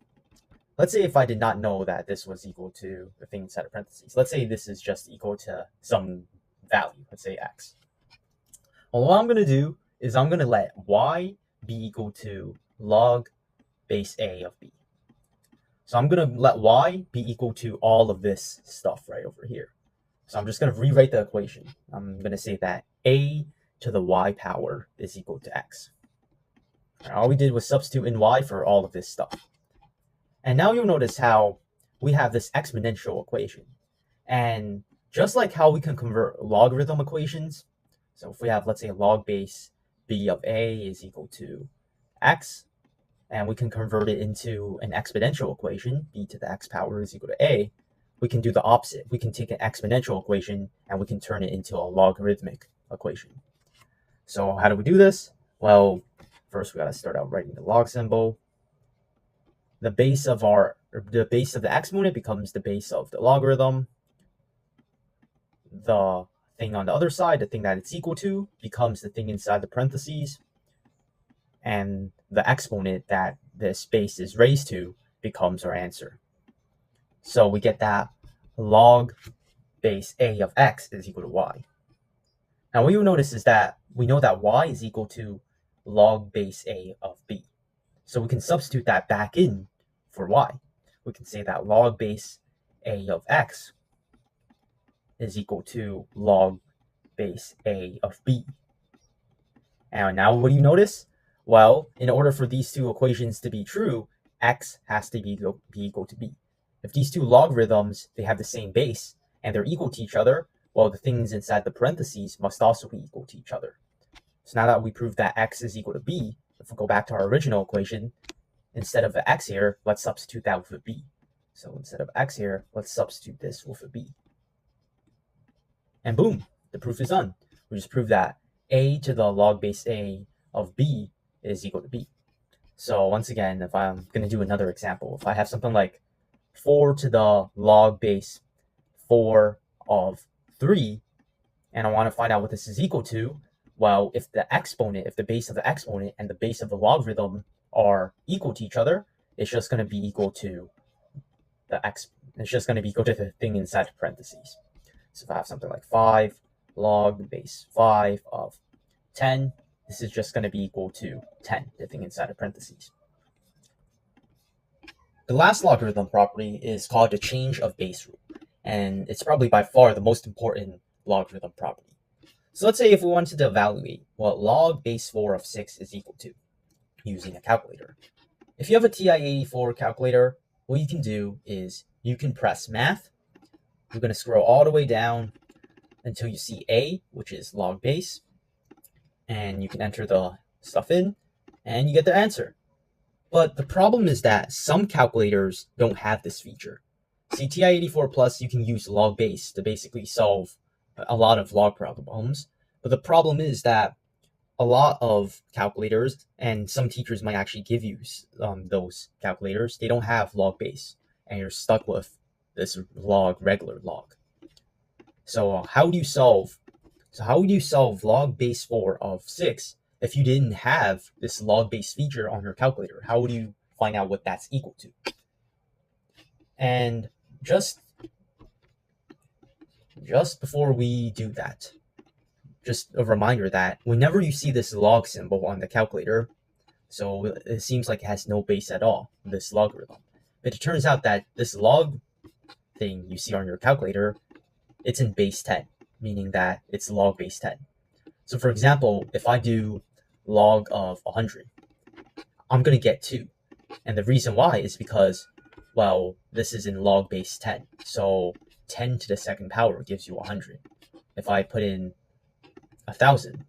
let's say if I did not know that this was equal to the thing inside of parentheses. Let's say this is just equal to some value, let's say x. Well, what I'm going to do is I'm going to let y be equal to log base a of b. So I'm going to let y be equal to all of this stuff right over here. So I'm just going to rewrite the equation. I'm going to say that a to the y power is equal to x. All we did was substitute in y for all of this stuff. And now you'll notice how we have this exponential equation. And just like how we can convert logarithm equations, so if we have, let's say, log base b of a is equal to x, and we can convert it into an exponential equation, b to the x power is equal to a, we can do the opposite. We can take an exponential equation and we can turn it into a logarithmic equation. So how do we do this? Well, first we got to start out writing the log symbol. The base of the exponent becomes the base of the logarithm. The thing on the other side, the thing that it's equal to, becomes the thing inside the parentheses. And the exponent that this base is raised to becomes our answer. So we get that log base a of x is equal to y. Now what you'll notice is that we know that y is equal to log base a of b. So we can substitute that back in for y. We can say that log base a of x is equal to log base a of b. And now what do you notice? Well, in order for these two equations to be true, x has to be equal to b. If these two logarithms, they have the same base and they're equal to each other, well, the things inside the parentheses must also be equal to each other. So now that we proved that x is equal to b, if we go back to our original equation, instead of the x here, let's substitute that with a b. So instead of x here, let's substitute this with a b. And boom, the proof is done. We just proved that a to the log base a of b is equal to b. So once again, if I'm going to do another example, if I have something like 4 to the log base 4 of 3, and I want to find out what this is equal to, well, if the base of the exponent and the base of the logarithm are equal to each other, it's just going to be equal to the thing inside the parentheses. So if I have something like 5 log base 5 of 10, this is just going to be equal to 10, the thing inside the parentheses. The last logarithm property is called the change of base rule, and it's probably by far the most important logarithm property. So let's say if we wanted to evaluate what log base 4 of 6 is equal to using a calculator. If you have a TI-84 calculator, what you can do is you can press math. You're going to scroll all the way down until you see A, which is log base, and you can enter the stuff in, and you get the answer. But the problem is that some calculators don't have this feature. See, TI-84 Plus, you can use log base to basically solve a lot of log problems. But the problem is that a lot of calculators, and some teachers might actually give you those calculators, they don't have log base, and you're stuck with this regular log. So how would you solve log base 4 of 6 if you didn't have this log base feature on your calculator? How would you find out what that's equal to? And just before we do that, just a reminder that whenever you see this log symbol on the calculator, so it seems like it has no base at all, this logarithm. But it turns out that this log thing you see on your calculator, it's in base 10, meaning that it's log base 10. So for example, if I do log of 100, I'm going to get 2. And the reason why is because, well, this is in log base 10. So 10 to the second power gives you 100. If I put in 1,000,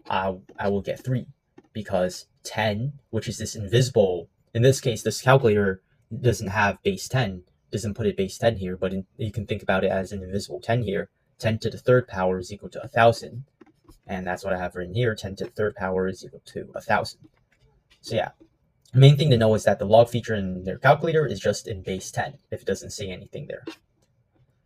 I will get 3, because 10, which is this invisible, in this case, this calculator doesn't have base 10, doesn't put it base 10 here, but you can think about it as an invisible 10 here. 10 to the third power is equal to 1,000. And that's what I have written here. 10 to the third power is equal to 1,000. So yeah, the main thing to know is that the log feature in their calculator is just in base 10, if it doesn't say anything there.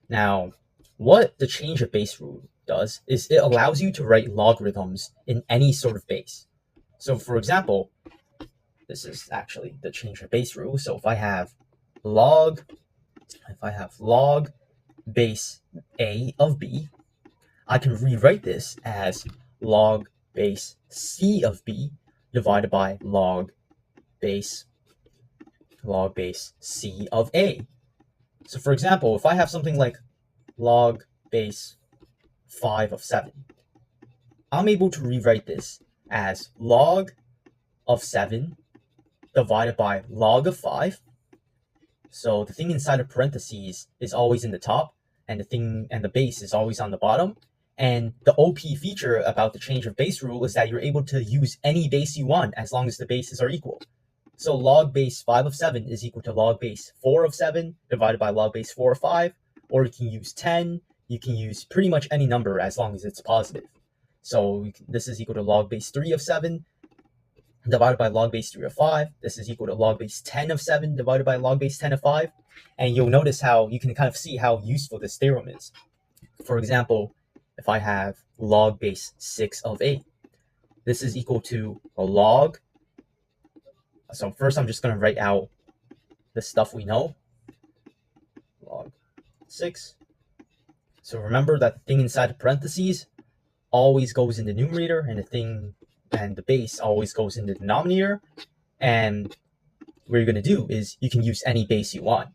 Now, what the change of base rule does is it allows you to write logarithms in any sort of base. So for example, this is actually the change of base rule. So if I have log base a of b, I can rewrite this as log base c of b divided by log base c of a. So for example, if I have something like log base 5 of 7. I'm able to rewrite this as log of 7 divided by log of 5. So the thing inside of parentheses is always in the top, and the base is always on the bottom. And the OP feature about the change of base rule is that you're able to use any base you want as long as the bases are equal. So log base 5 of 7 is equal to log base 4 of 7 divided by log base 4 of 5, or you can use 10, you can use pretty much any number as long as it's positive. So this is equal to log base 3 of 7 divided by log base 3 of 5. This is equal to log base 10 of 7 divided by log base 10 of 5. And you'll notice how you can kind of see how useful this theorem is. For example, if I have log base 6 of 8, this is equal to a log. So first I'm just going to write out the stuff we know. Log 6. So remember that the thing inside the parentheses always goes in the numerator, and the base always goes in the denominator. And what you're going to do is you can use any base you want.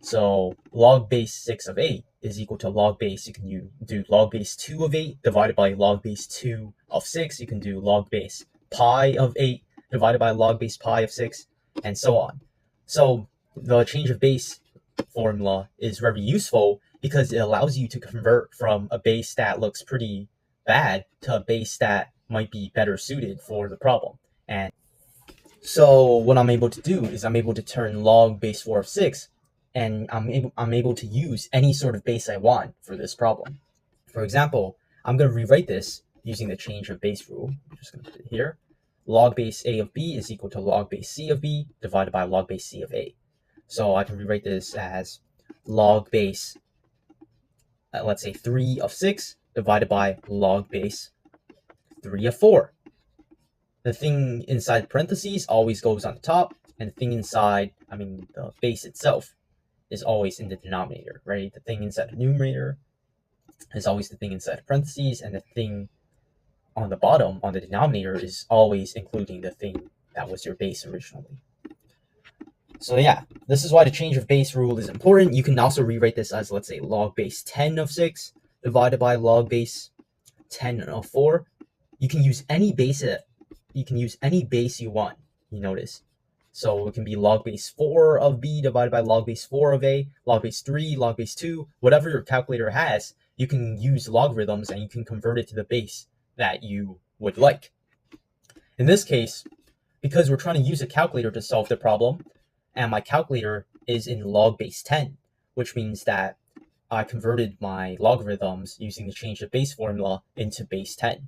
So log base 6 of 8 is equal to log base. You can do log base 2 of 8 divided by log base 2 of 6. You can do log base pi of 8 divided by log base pi of 6, and so on. So the change of base formula is very useful because it allows you to convert from a base that looks pretty bad to a base that might be better suited for the problem. And so what I'm able to do is I'm able to turn log base 4 of 6, and I'm able to use any sort of base I want for this problem. For example, I'm going to rewrite this using the change of base rule. I'm just going to put it here. Log base a of b is equal to log base c of b divided by log base c of a. So I can rewrite this as log base, let's say 3 of 6 divided by log base 3 of 4. The thing inside parentheses always goes on the top, and the thing inside, the base itself, is always in the denominator, right? The thing inside the numerator is always the thing inside the parentheses, and the thing on the bottom, on the denominator, is always including the thing that was your base originally. So yeah, this is why the change of base rule is important. You can also rewrite this as, let's say, log base 10 of 6 divided by log base 10 of 4. You can use any base you want, you notice. So it can be log base 4 of b divided by log base 4 of a, log base 3, log base 2, whatever your calculator has. You can use logarithms and you can convert it to the base that you would like. In this case, because we're trying to use a calculator to solve the problem, and my calculator is in log base 10, which means that I converted my logarithms using the change of base formula into base 10.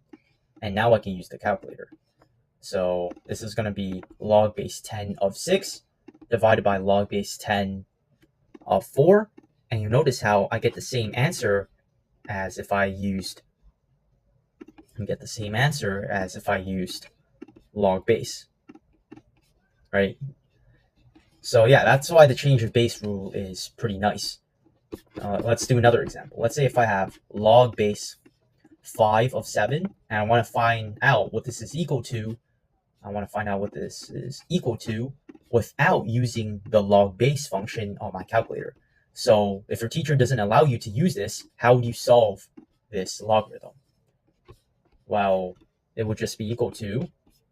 And now I can use the calculator. So this is going to be log base 10 of 6 divided by log base 10 of 4. And you notice how I get the same answer as if I used log base, right? So yeah, that's why the change of base rule is pretty nice. Let's do another example. Let's say if I have log base 5 of 7, and I want to find out what this is equal to. Without using the log base function on my calculator. So if your teacher doesn't allow you to use this, how would you solve this logarithm? Well, it would just be equal to,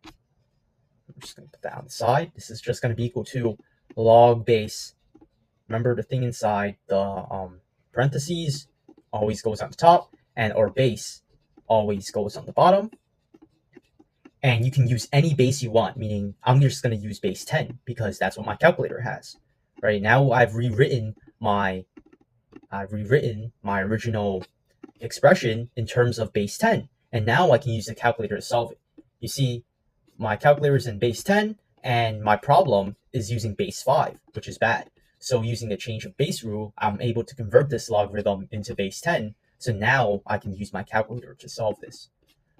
I'm just going to put that on the side. This is just going to be equal to log base. Remember, the thing inside the parentheses always goes on the top, and our base always goes on the bottom. And you can use any base you want, meaning I'm just going to use base 10 because that's what my calculator has. Right now, I've rewritten my original expression in terms of base 10, and now I can use the calculator to solve it. You see, my calculator is in base 10, and my problem is using base 5, which is bad. So using the change of base rule, I'm able to convert this logarithm into base 10. So now I can use my calculator to solve this.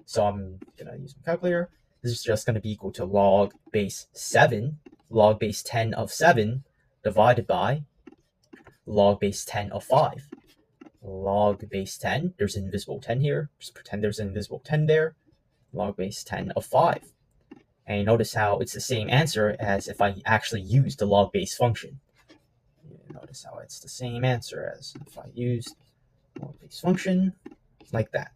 So I'm going to use my calculator. This is just going to be equal to log base 7, log base 10 of 7, divided by log base 10 of 5. Log base 10, there's an invisible 10 here. Just pretend there's an invisible 10 there. Log base 10 of 5. And you notice how it's the same answer as if I actually used the log base function. You notice how it's the same answer as if I used base function like that.